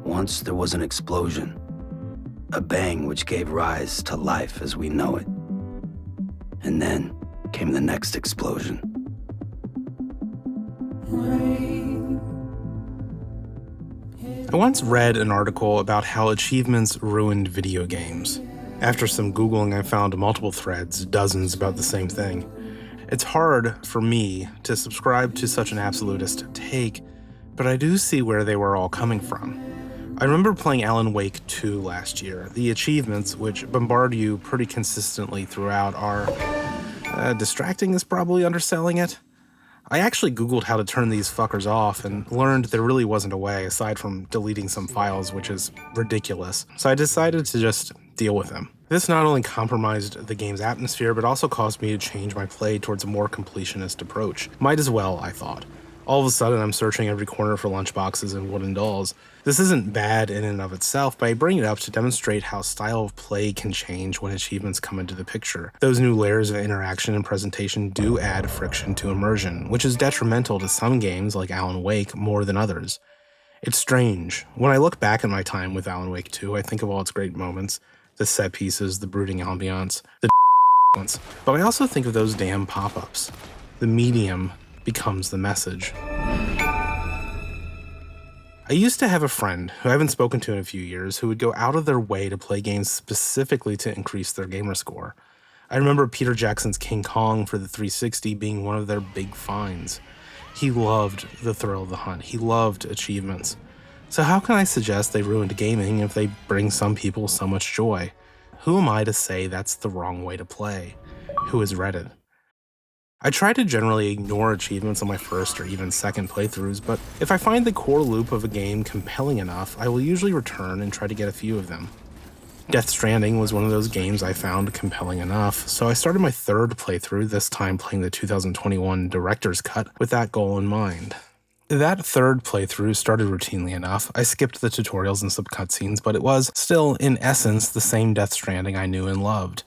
Once there was an explosion, a bang which gave rise to life as we know it. And then came the next explosion. I once read an article about how achievements ruined video games. After some Googling, I found multiple threads, dozens about the same thing. It's hard for me to subscribe to such an absolutist take, but I do see where they were all coming from. I remember playing Alan Wake 2 last year. The achievements, which bombard you pretty consistently throughout, are distracting is probably underselling it. I actually Googled how to turn these fuckers off and learned there really wasn't a way aside from deleting some files, which is ridiculous. So I decided to just deal with them. This not only compromised the game's atmosphere, but also caused me to change my play towards a more completionist approach. Might as well, I thought. All of a sudden, I'm searching every corner for lunchboxes and wooden dolls. This isn't bad in and of itself, but I bring it up to demonstrate how style of play can change when achievements come into the picture. Those new layers of interaction and presentation do add friction to immersion, which is detrimental to some games like Alan Wake more than others. It's strange. When I look back at my time with Alan Wake 2, I think of all its great moments, the set pieces, the brooding ambiance, the ones. But I also think of those damn pop-ups. The medium becomes the message. I used to have a friend, who I haven't spoken to in a few years, who would go out of their way to play games specifically to increase their gamer score. I remember Peter Jackson's King Kong for the 360 being one of their big finds. He loved the thrill of the hunt. He loved achievements. So how can I suggest they ruined gaming if they bring some people so much joy? Who am I to say that's the wrong way to play? Who has read it? I try to generally ignore achievements on my first or even second playthroughs, but if I find the core loop of a game compelling enough, I will usually return and try to get a few of them. Death Stranding was one of those games I found compelling enough, so I started my third playthrough, this time playing the 2021 Director's Cut, with that goal in mind. That third playthrough started routinely enough. I skipped the tutorials and some cutscenes, but it was still, in essence, the same Death Stranding I knew and loved.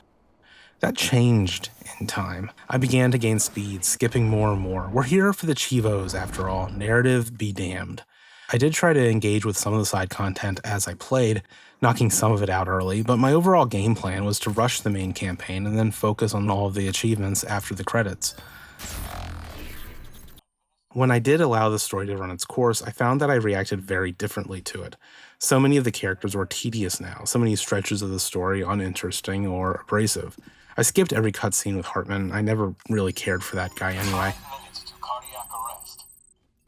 That changed in time. I began to gain speed, skipping more and more. We're here for the Chivos, after all. Narrative be damned. I did try to engage with some of the side content as I played, knocking some of it out early, but my overall game plan was to rush the main campaign and then focus on all of the achievements after the credits. When I did allow the story to run its course, I found that I reacted very differently to it. So many of the characters were tedious now, so many stretches of the story uninteresting or abrasive. I skipped every cutscene with Hartman. I never really cared for that guy anyway.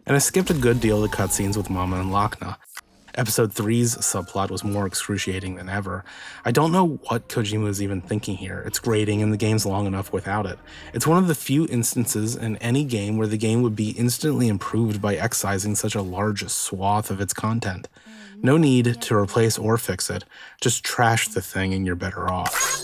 And I skipped a good deal of the cutscenes with Mama and Lochna. Episode 3's subplot was more excruciating than ever. I don't know what Kojima is even thinking here. It's grating and the game's long enough without it. It's one of the few instances in any game where the game would be instantly improved by excising such a large swath of its content. No need to replace or fix it. Just trash the thing and you're better off.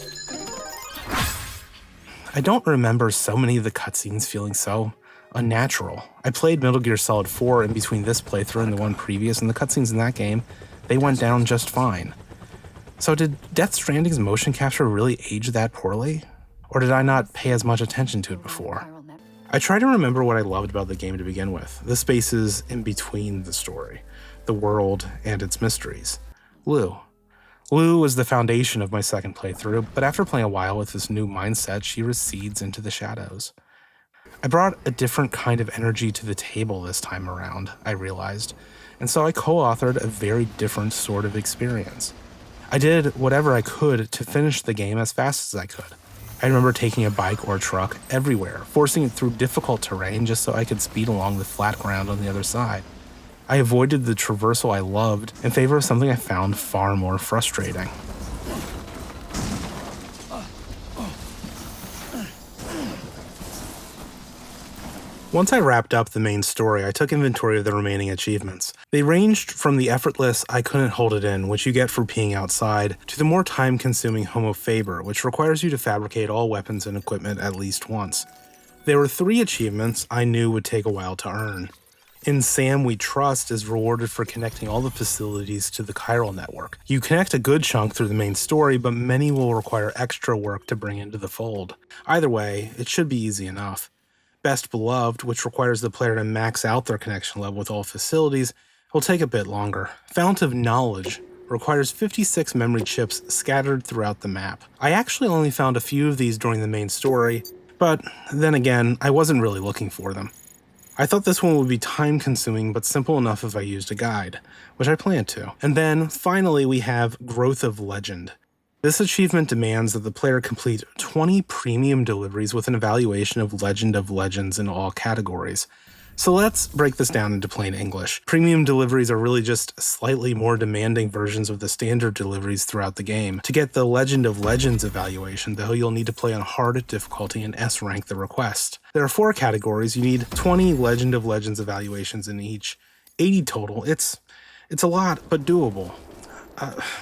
I don't remember so many of the cutscenes feeling so unnatural. I played Metal Gear Solid 4 in between this playthrough and the one previous, and the cutscenes in that game, they went down just fine. So did Death Stranding's motion capture really age that poorly? Or did I not pay as much attention to it before? I try to remember what I loved about the game to begin with, the spaces in between the story, the world, and its mysteries. Lou. Lou was the foundation of my second playthrough, but after playing a while with this new mindset, she recedes into the shadows. I brought a different kind of energy to the table this time around, I realized, and so I co-authored a very different sort of experience. I did whatever I could to finish the game as fast as I could. I remember taking a bike or a truck everywhere, forcing it through difficult terrain just so I could speed along the flat ground on the other side. I avoided the traversal I loved in favor of something I found far more frustrating. Once I wrapped up the main story, I took inventory of the remaining achievements. They ranged from the effortless I couldn't hold it in, which you get for peeing outside, to the more time-consuming Homo Faber, which requires you to fabricate all weapons and equipment at least once. There were 3 achievements I knew would take a while to earn. In Sam We Trust is rewarded for connecting all the facilities to the chiral network. You connect a good chunk through the main story, but many will require extra work to bring into the fold. Either way, it should be easy enough. Best Beloved, which requires the player to max out their connection level with all facilities, will take a bit longer. Fount of Knowledge requires 56 memory chips scattered throughout the map. I actually only found a few of these during the main story, but then again, I wasn't really looking for them. I thought this one would be time-consuming but simple enough if I used a guide, which I plan to. And then, finally, we have Growth of Legend. This achievement demands that the player complete 20 premium deliveries with an evaluation of Legend of Legends in all categories. So let's break this down into plain English. Premium deliveries are really just slightly more demanding versions of the standard deliveries throughout the game. To get the Legend of Legends evaluation, though, you'll need to play on hard difficulty and S-rank the request. There are 4 categories. You need 20 Legend of Legends evaluations in each. 80 total. It's a lot, but doable.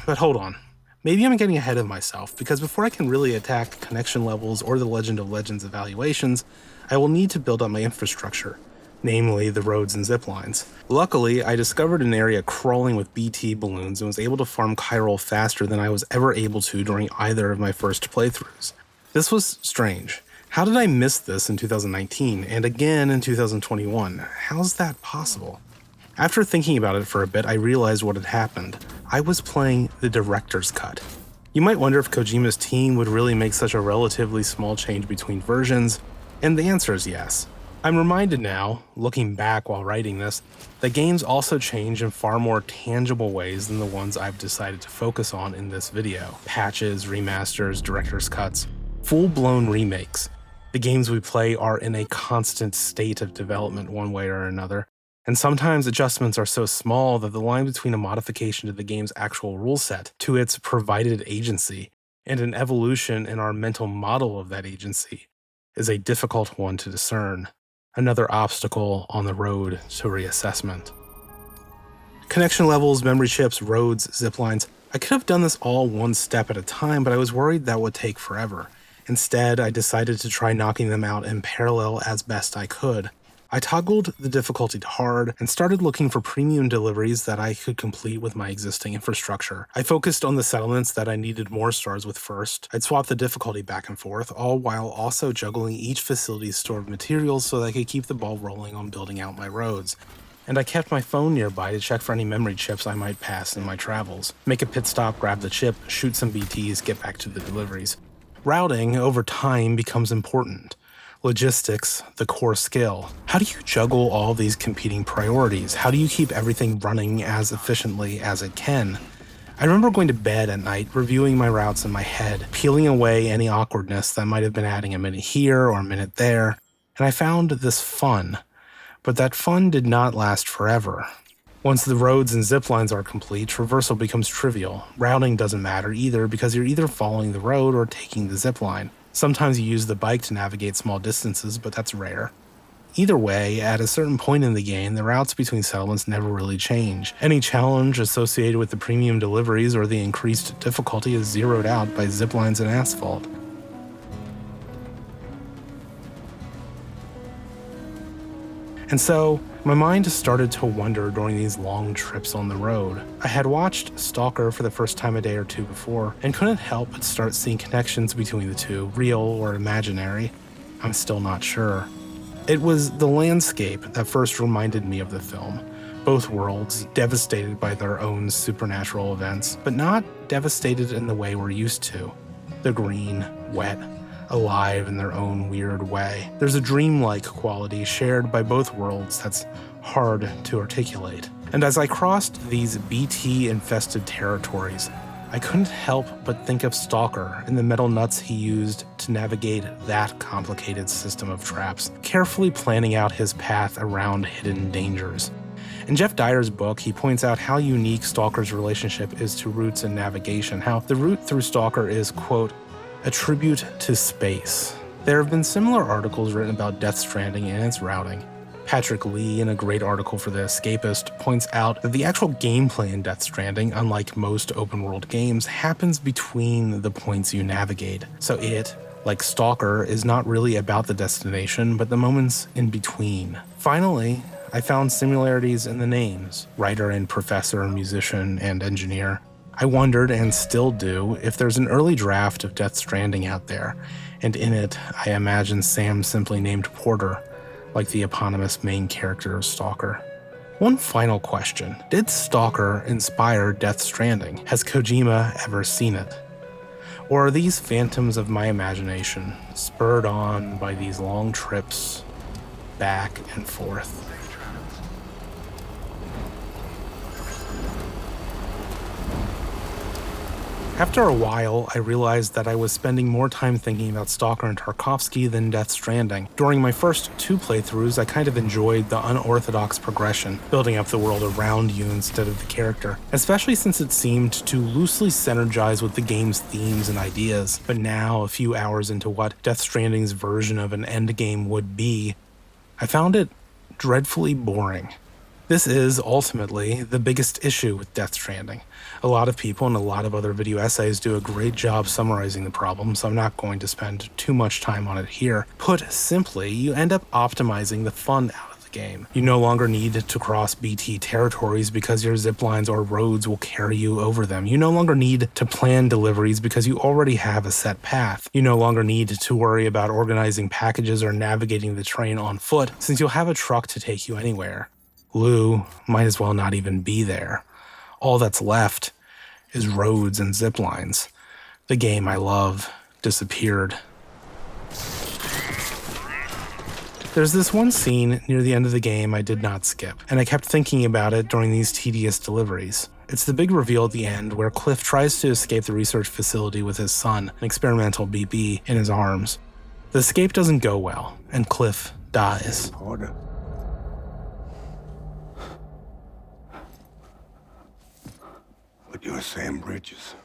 But hold on. Maybe I'm getting ahead of myself, because before I can really attack connection levels or the Legend of Legends evaluations, I will need to build up my infrastructure, namely the roads and zip lines. Luckily, I discovered an area crawling with BT balloons and was able to farm chiral faster than I was ever able to during either of my first playthroughs. This was strange. How did I miss this in 2019 and again in 2021? How's that possible? After thinking about it for a bit, I realized what had happened. I was playing the director's cut. You might wonder if Kojima's team would really make such a relatively small change between versions, and the answer is yes. I'm reminded now, looking back while writing this, that games also change in far more tangible ways than the ones I've decided to focus on in this video. Patches, remasters, director's cuts, full-blown remakes. The games we play are in a constant state of development one way or another. And sometimes adjustments are so small that the line between a modification to the game's actual rule set to its provided agency and an evolution in our mental model of that agency is a difficult one to discern, another obstacle on the road to reassessment. Connection levels, memory chips, roads, ziplines. I could have done this all one step at a time, but I was worried that would take forever. Instead, I decided to try knocking them out in parallel as best I could. I toggled the difficulty to hard and started looking for premium deliveries that I could complete with my existing infrastructure. I focused on the settlements that I needed more stars with first. I'd swap the difficulty back and forth, all while also juggling each facility's store of materials so that I could keep the ball rolling on building out my roads. And I kept my phone nearby to check for any memory chips I might pass in my travels. Make a pit stop, grab the chip, shoot some BTs, get back to the deliveries. Routing, over time, becomes important. Logistics, the core skill. How do you juggle all these competing priorities? How do you keep everything running as efficiently as it can? I remember going to bed at night, reviewing my routes in my head, peeling away any awkwardness that might have been adding a minute here or a minute there, and I found this fun. But that fun did not last forever. Once the roads and ziplines are complete, traversal becomes trivial. Routing doesn't matter either because you're either following the road or taking the zipline. Sometimes you use the bike to navigate small distances, but that's rare. Either way, at a certain point in the game, the routes between settlements never really change. Any challenge associated with the premium deliveries or the increased difficulty is zeroed out by ziplines and asphalt. And so, My mind started to wander during these long trips on the road. I had watched Stalker for the first time a day or two before, and couldn't help but start seeing connections between the two, real or imaginary. I'm still not sure. It was the landscape that first reminded me of the film. Both worlds devastated by their own supernatural events, but not devastated in the way we're used to. The green, wet, alive in their own weird way. There's a dreamlike quality shared by both worlds that's hard to articulate. And as I crossed these BT-infested territories, I couldn't help but think of Stalker and the metal nuts he used to navigate that complicated system of traps, carefully planning out his path around hidden dangers. In Jeff Dyer's book, he points out how unique Stalker's relationship is to routes and navigation, how the route through Stalker is, quote, a tribute to space. There have been similar articles written about Death Stranding and its routing. Patrick Lee, in a great article for The Escapist, points out that the actual gameplay in Death Stranding, unlike most open-world games, happens between the points you navigate. So it, like Stalker, is not really about the destination, but the moments in between. Finally, I found similarities in the names, writer and professor, musician and engineer. I wondered, and still do, if there's an early draft of Death Stranding out there, and in it, I imagine Sam simply named Porter, like the eponymous main character of Stalker. One final question. Did Stalker inspire Death Stranding? Has Kojima ever seen it? Or are these phantoms of my imagination, spurred on by these long trips back and forth? After a while, I realized that I was spending more time thinking about Stalker and Tarkovsky than Death Stranding. During my first 2 playthroughs, I kind of enjoyed the unorthodox progression, building up the world around you instead of the character, especially since it seemed to loosely synergize with the game's themes and ideas. But now, a few hours into what Death Stranding's version of an endgame would be, I found it dreadfully boring. This is, ultimately, the biggest issue with Death Stranding. A lot of people and a lot of other video essays do a great job summarizing the problem, so I'm not going to spend too much time on it here. Put simply, you end up optimizing the fun out of the game. You no longer need to cross BT territories because your ziplines or roads will carry you over them. You no longer need to plan deliveries because you already have a set path. You no longer need to worry about organizing packages or navigating the terrain on foot, since you'll have a truck to take you anywhere. Lou might as well not even be there. All that's left is roads and zip lines. The game I love disappeared. There's this one scene near the end of the game I did not skip, and I kept thinking about it during these tedious deliveries. It's the big reveal at the end where Cliff tries to escape the research facility with his son, an experimental BB, in his arms. The escape doesn't go well, and Cliff dies. Order. But you're Sam Bridges.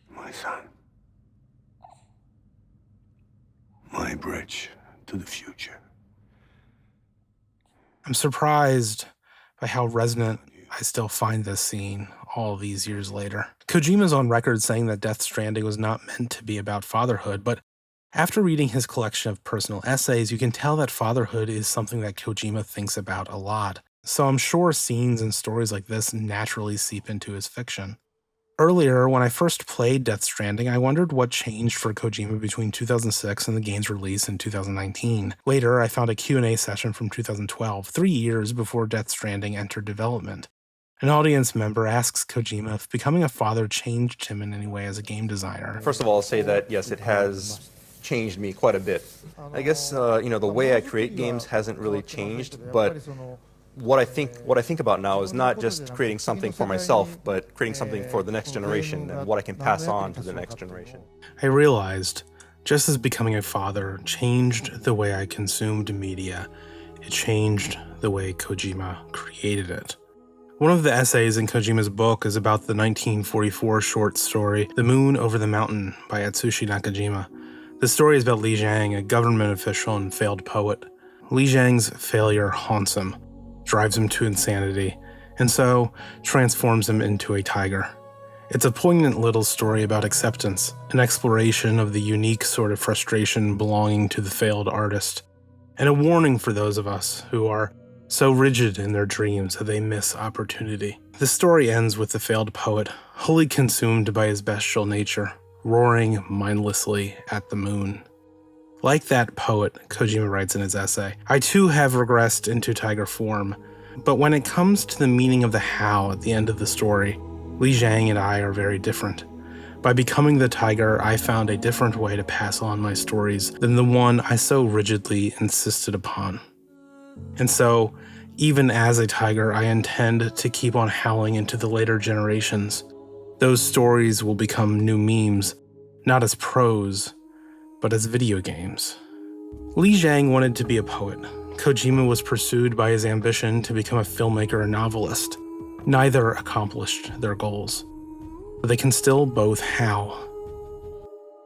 My son. My bridge to the future. I'm surprised by how resonant I still find this scene all these years later. Kojima's on record saying that Death Stranding was not meant to be about fatherhood, but after reading his collection of personal essays, you can tell that fatherhood is something that Kojima thinks about a lot. So I'm sure scenes and stories like this naturally seep into his fiction. Earlier, when I first played Death Stranding, I wondered what changed for Kojima between 2006 and the game's release in 2019. Later, I found a Q&A session from 2012, 3 years before Death Stranding entered development. An audience member asks Kojima if becoming a father changed him in any way as a game designer. First of all, I'll say that, yes, it has changed me quite a bit. I guess, the way I create games hasn't really changed, but what I think about now is not just creating something for myself, but creating something for the next generation and what I can pass on to the next generation. I realized, just as becoming a father changed the way I consumed media, it changed the way Kojima created it. One of the essays in Kojima's book is about the 1944 short story, The Moon Over the Mountain by Atsushi Nakajima. The story is about Li Jiang, a government official and failed poet. Li Jiang's failure haunts him, drives him to insanity, and so transforms him into a tiger. It's a poignant little story about acceptance, an exploration of the unique sort of frustration belonging to the failed artist, and a warning for those of us who are so rigid in their dreams that they miss opportunity. The story ends with the failed poet, wholly consumed by his bestial nature, roaring mindlessly at the moon. Like that poet, Kojima writes in his essay, I too have regressed into tiger form, but when it comes to the meaning of the how at the end of the story, Li Zhang and I are very different. By becoming the tiger, I found a different way to pass on my stories than the one I so rigidly insisted upon. And so, even as a tiger, I intend to keep on howling into the later generations. Those stories will become new memes, not as prose, but as video games. Li Zhang wanted to be a poet. Kojima was pursued by his ambition to become a filmmaker and novelist. Neither accomplished their goals, but they can still both howl.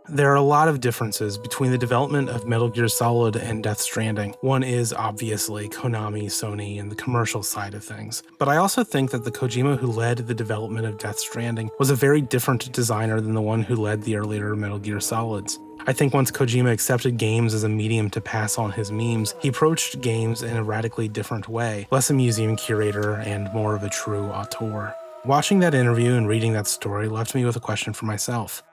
There are a lot of differences between the development of Metal Gear Solid and Death Stranding. One is obviously Konami, Sony, and the commercial side of things. But I also think that the Kojima who led the development of Death Stranding was a very different designer than the one who led the earlier Metal Gear Solids. I think once Kojima accepted games as a medium to pass on his memes, he approached games in a radically different way, less a museum curator and more of a true auteur. Watching that interview and reading that story left me with a question for myself.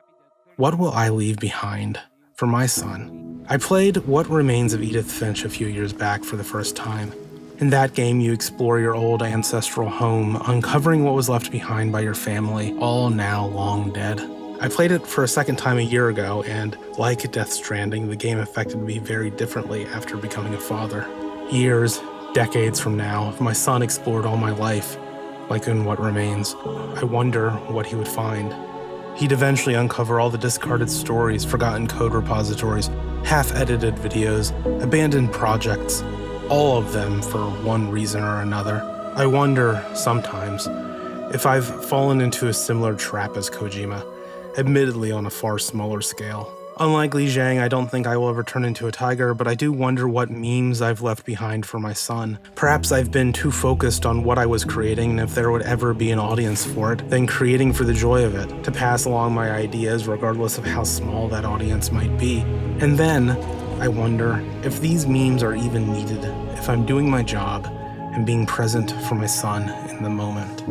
What will I leave behind for my son? I played What Remains of Edith Finch a few years back for the first time. In that game, you explore your old ancestral home, uncovering what was left behind by your family, all now long dead. I played it for a second time a year ago, and like Death Stranding, the game affected me very differently after becoming a father. Years, decades from now, if my son explored all my life, like in What Remains, I wonder what he would find. He'd eventually uncover all the discarded stories, forgotten code repositories, half-edited videos, abandoned projects, all of them for one reason or another. I wonder, sometimes, if I've fallen into a similar trap as Kojima, admittedly on a far smaller scale. Unlike Li Zhang, I don't think I will ever turn into a tiger, but I do wonder what memes I've left behind for my son. Perhaps I've been too focused on what I was creating, and if there would ever be an audience for it, then creating for the joy of it, to pass along my ideas regardless of how small that audience might be. And then, I wonder if these memes are even needed, if I'm doing my job and being present for my son in the moment.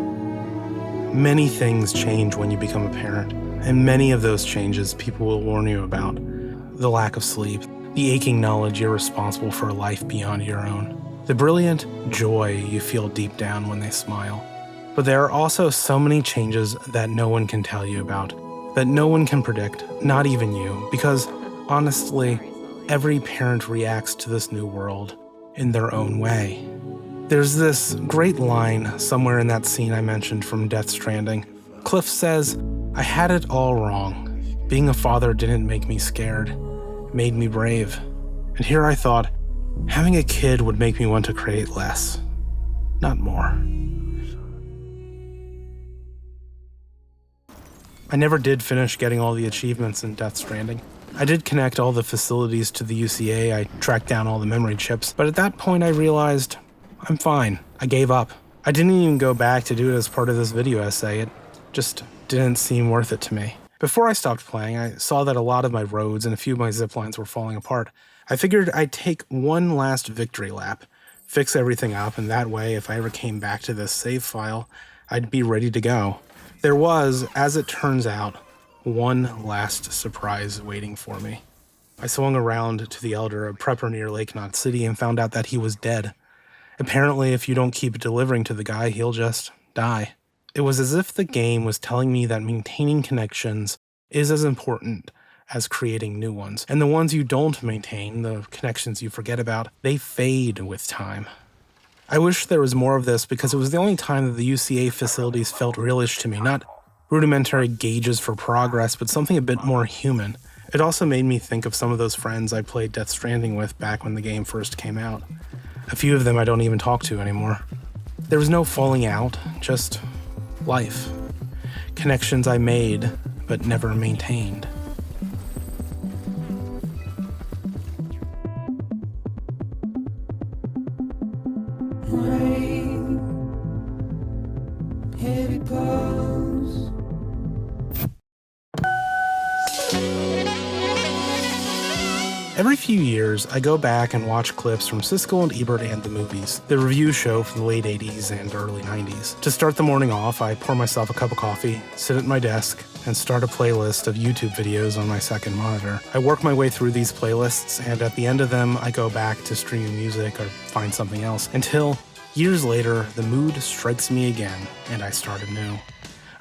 Many things change when you become a parent. And many of those changes people will warn you about. The lack of sleep, the aching knowledge you're responsible for a life beyond your own, the brilliant joy you feel deep down when they smile. But there are also so many changes that no one can tell you about, that no one can predict, not even you, because honestly, every parent reacts to this new world in their own way. There's this great line somewhere in that scene I mentioned from Death Stranding. Cliff says, I had it all wrong. Being a father didn't make me scared. It made me brave. And here I thought, having a kid would make me want to create less, not more. I never did finish getting all the achievements in Death Stranding. I did connect all the facilities to the UCA, I tracked down all the memory chips, but at that point I realized, I'm fine. I gave up. I didn't even go back to do it as part of this video essay. It just didn't seem worth it to me. Before I stopped playing, I saw that a lot of my roads and a few of my ziplines were falling apart. I figured I'd take one last victory lap, fix everything up, and that way, if I ever came back to this save file, I'd be ready to go. There was, as it turns out, one last surprise waiting for me. I swung around to the Elder, a prepper near Lake Knot City, and found out that he was dead. Apparently, if you don't keep delivering to the guy, he'll just die. It was as if the game was telling me that maintaining connections is as important as creating new ones. And the ones you don't maintain, the connections you forget about, they fade with time. I wish there was more of this because it was the only time that the UCA facilities felt realish to me, not rudimentary gauges for progress, but something a bit more human. It also made me think of some of those friends I played Death Stranding with back when the game first came out. A few of them I don't even talk to anymore. There was no falling out, just life. Connections I made, but never maintained. Rain, heavy clothes, Every few years, I go back and watch clips from Siskel and Ebert and the Movies, the review show from the late 80s and early 90s. To start the morning off, I pour myself a cup of coffee, sit at my desk, and start a playlist of YouTube videos on my second monitor. I work my way through these playlists, and at the end of them, I go back to streaming music or find something else, until, years later, the mood strikes me again, and I start anew.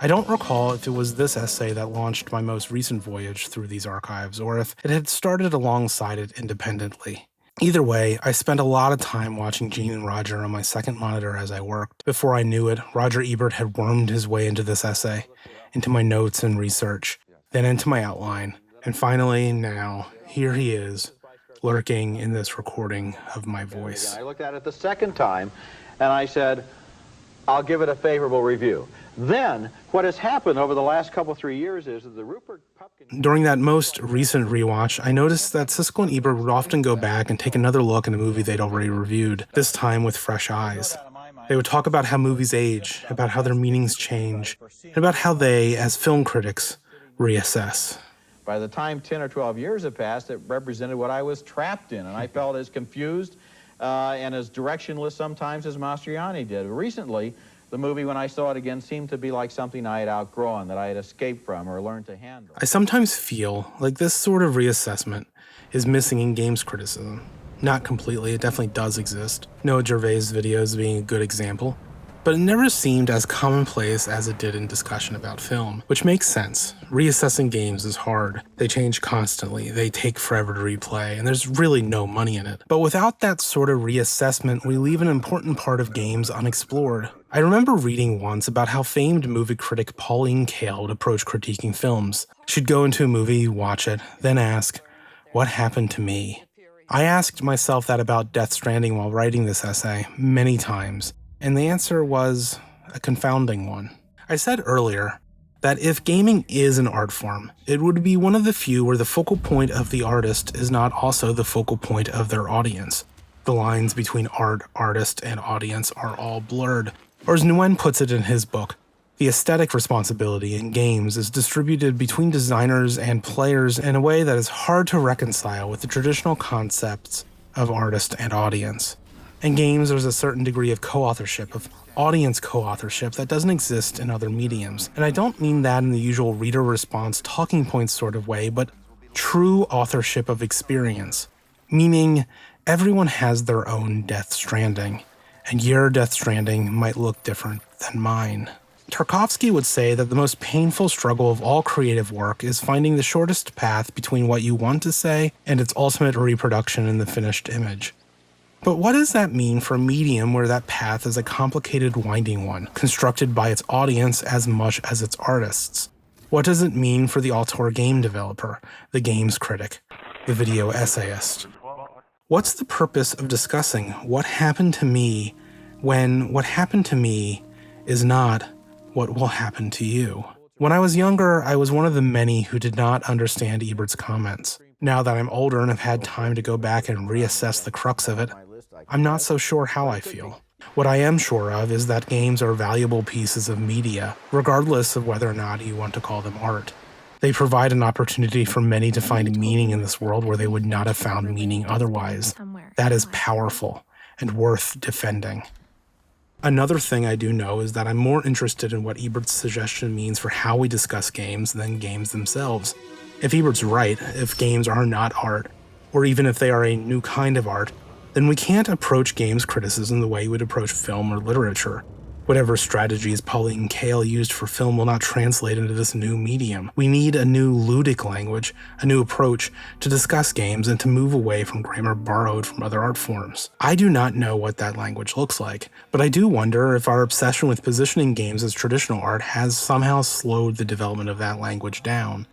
I don't recall if it was this essay that launched my most recent voyage through these archives, or if it had started alongside it independently. Either way, I spent a lot of time watching Gene and Roger on my second monitor as I worked. Before I knew it, Roger Ebert had wormed his way into this essay, into my notes and research, then into my outline, and finally, now, here he is, lurking in this recording of my voice. I looked at it the second time, and I said, I'll give it a favorable review. Then, what has happened over the last 3 years is that the Rupert Pupkin... During that most recent rewatch, I noticed that Siskel and Ebert would often go back and take another look at a movie they'd already reviewed, this time with fresh eyes. They would talk about how movies age, about how their meanings change, and about how they, as film critics, reassess. By the time 10 or 12 years had passed, it represented what I was trapped in, and I felt as confused and as directionless sometimes as Mastroianni did. Recently, the movie, when I saw it again, seemed to be like something I had outgrown, that I had escaped from or learned to handle. I sometimes feel like this sort of reassessment is missing in games criticism. Not completely, it definitely does exist. Noah Gervais' videos being a good example. But it never seemed as commonplace as it did in discussion about film, which makes sense. Reassessing games is hard. They change constantly, they take forever to replay, and there's really no money in it. But without that sort of reassessment, we leave an important part of games unexplored. I remember reading once about how famed movie critic Pauline Kael would approach critiquing films. She'd go into a movie, watch it, then ask, what happened to me? I asked myself that about Death Stranding while writing this essay many times. And the answer was a confounding one. I said earlier that if gaming is an art form, it would be one of the few where the focal point of the artist is not also the focal point of their audience. The lines between art, artist, and audience are all blurred. Or as Nguyen puts it in his book, the aesthetic responsibility in games is distributed between designers and players in a way that is hard to reconcile with the traditional concepts of artist and audience. In games, there's a certain degree of co-authorship, of audience co-authorship that doesn't exist in other mediums. And I don't mean that in the usual reader response talking points sort of way, but true authorship of experience. Meaning, everyone has their own Death Stranding, and your Death Stranding might look different than mine. Tarkovsky would say that the most painful struggle of all creative work is finding the shortest path between what you want to say and its ultimate reproduction in the finished image. But what does that mean for a medium where that path is a complicated, winding one, constructed by its audience as much as its artists? What does it mean for the auteur game developer, the games critic, the video essayist? What's the purpose of discussing what happened to me when what happened to me is not what will happen to you? When I was younger, I was one of the many who did not understand Ebert's comments. Now that I'm older and have had time to go back and reassess the crux of it, I'm not so sure how I feel. What I am sure of is that games are valuable pieces of media, regardless of whether or not you want to call them art. They provide an opportunity for many to find meaning in this world where they would not have found meaning otherwise. That is powerful and worth defending. Another thing I do know is that I'm more interested in what Ebert's suggestion means for how we discuss games than games themselves. If Ebert's right, if games are not art, or even if they are a new kind of art, then we can't approach games criticism the way you would approach film or literature. Whatever strategies Pauline Kael used for film will not translate into this new medium. We need a new ludic language, a new approach to discuss games and to move away from grammar borrowed from other art forms. I do not know what that language looks like, but I do wonder if our obsession with positioning games as traditional art has somehow slowed the development of that language down.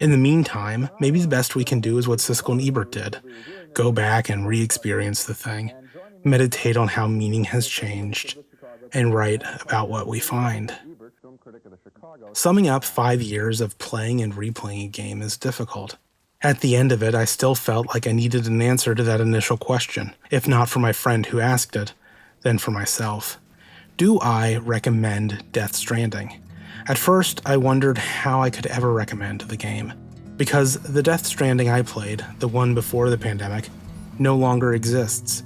In the meantime, maybe the best we can do is what Siskel and Ebert did. Go back and re-experience the thing, meditate on how meaning has changed, and write about what we find. Summing up 5 years of playing and replaying a game is difficult. At the end of it, I still felt like I needed an answer to that initial question, if not for my friend who asked it, then for myself. Do I recommend Death Stranding? At first, I wondered how I could ever recommend the game. Because the Death Stranding I played, the one before the pandemic, no longer exists.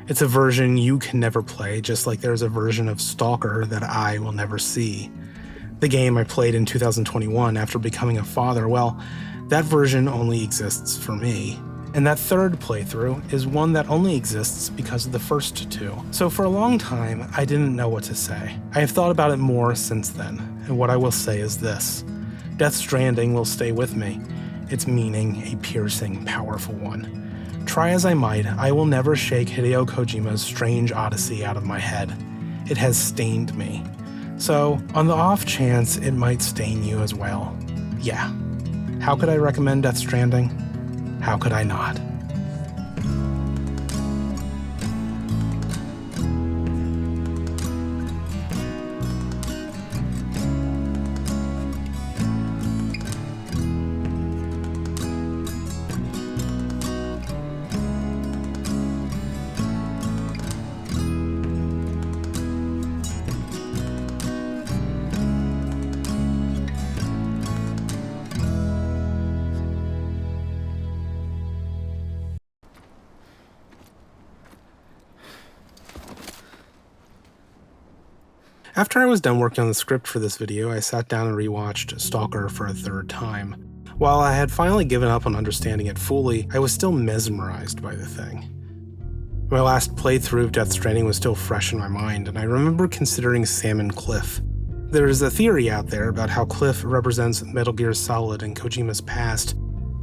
It's a version you can never play, just like there's a version of Stalker that I will never see. The game I played in 2021 after becoming a father, well, that version only exists for me. And that third playthrough is one that only exists because of the first two. So for a long time, I didn't know what to say. I have thought about it more since then, and what I will say is this. Death Stranding will stay with me, its meaning a piercing, powerful one. Try as I might, I will never shake Hideo Kojima's strange odyssey out of my head. It has stained me. So, on the off chance it might stain you as well, yeah. How could I recommend Death Stranding? How could I not? After I was done working on the script for this video, I sat down and rewatched Stalker for a third time. While I had finally given up on understanding it fully, I was still mesmerized by the thing. My last playthrough of Death Stranding was still fresh in my mind, and I remember considering Sam and Cliff. There is a theory out there about how Cliff represents Metal Gear Solid and Kojima's past,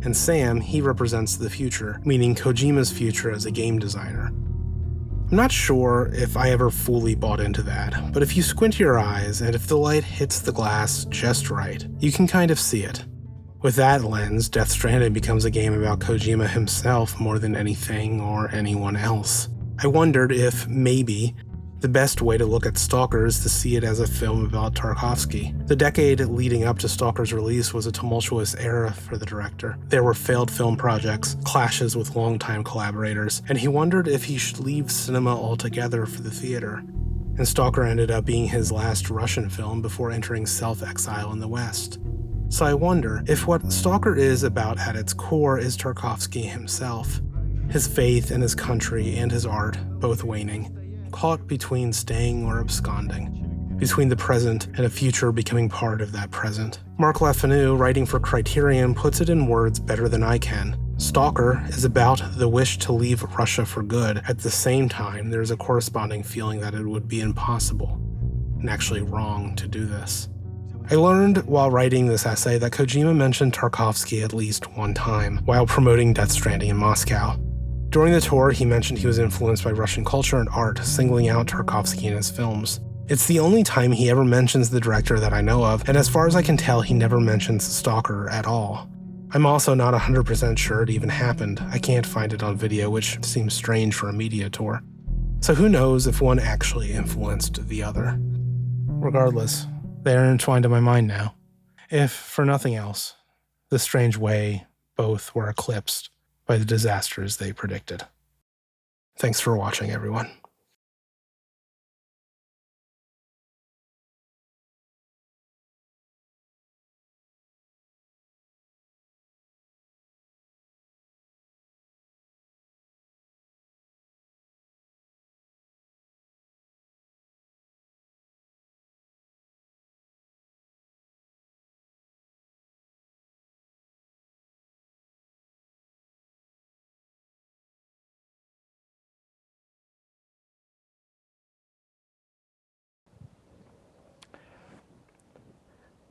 and Sam, he represents the future, meaning Kojima's future as a game designer. I'm not sure if I ever fully bought into that, but if you squint your eyes and if the light hits the glass just right, you can kind of see it. With that lens, Death Stranding becomes a game about Kojima himself more than anything or anyone else. I wondered if, maybe, the best way to look at Stalker is to see it as a film about Tarkovsky. The decade leading up to Stalker's release was a tumultuous era for the director. There were failed film projects, clashes with longtime collaborators, and he wondered if he should leave cinema altogether for the theater. And Stalker ended up being his last Russian film before entering self-exile in the West. So I wonder if what Stalker is about at its core is Tarkovsky himself. His faith in his country and his art, both waning. Caught between staying or absconding, between the present and a future becoming part of that present. Mark Lefanu, writing for Criterion, puts it in words better than I can. Stalker is about the wish to leave Russia for good. At the same time, there's a corresponding feeling that it would be impossible, and actually wrong, to do this. I learned while writing this essay that Kojima mentioned Tarkovsky at least one time, while promoting Death Stranding in Moscow. During the tour, he mentioned he was influenced by Russian culture and art, singling out Tarkovsky in his films. It's the only time he ever mentions the director that I know of, and as far as I can tell, he never mentions Stalker at all. I'm also not 100% sure it even happened. I can't find it on video, which seems strange for a media tour. So who knows if one actually influenced the other. Regardless, they are entwined in my mind now. If, for nothing else, the strange way both were eclipsed by the disasters they predicted. Thanks for watching, everyone.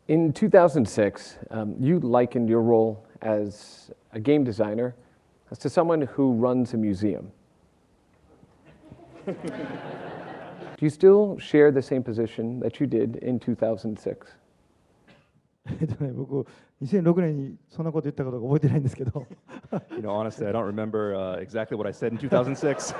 In 2006, you likened your role as a game designer as to someone who runs a museum. Do you still share the same position that you did in 2006? 僕、2006年にそんなこと言ったかどうか覚えてないんですけど。You know, honestly, I don't remember exactly what I said in 2006.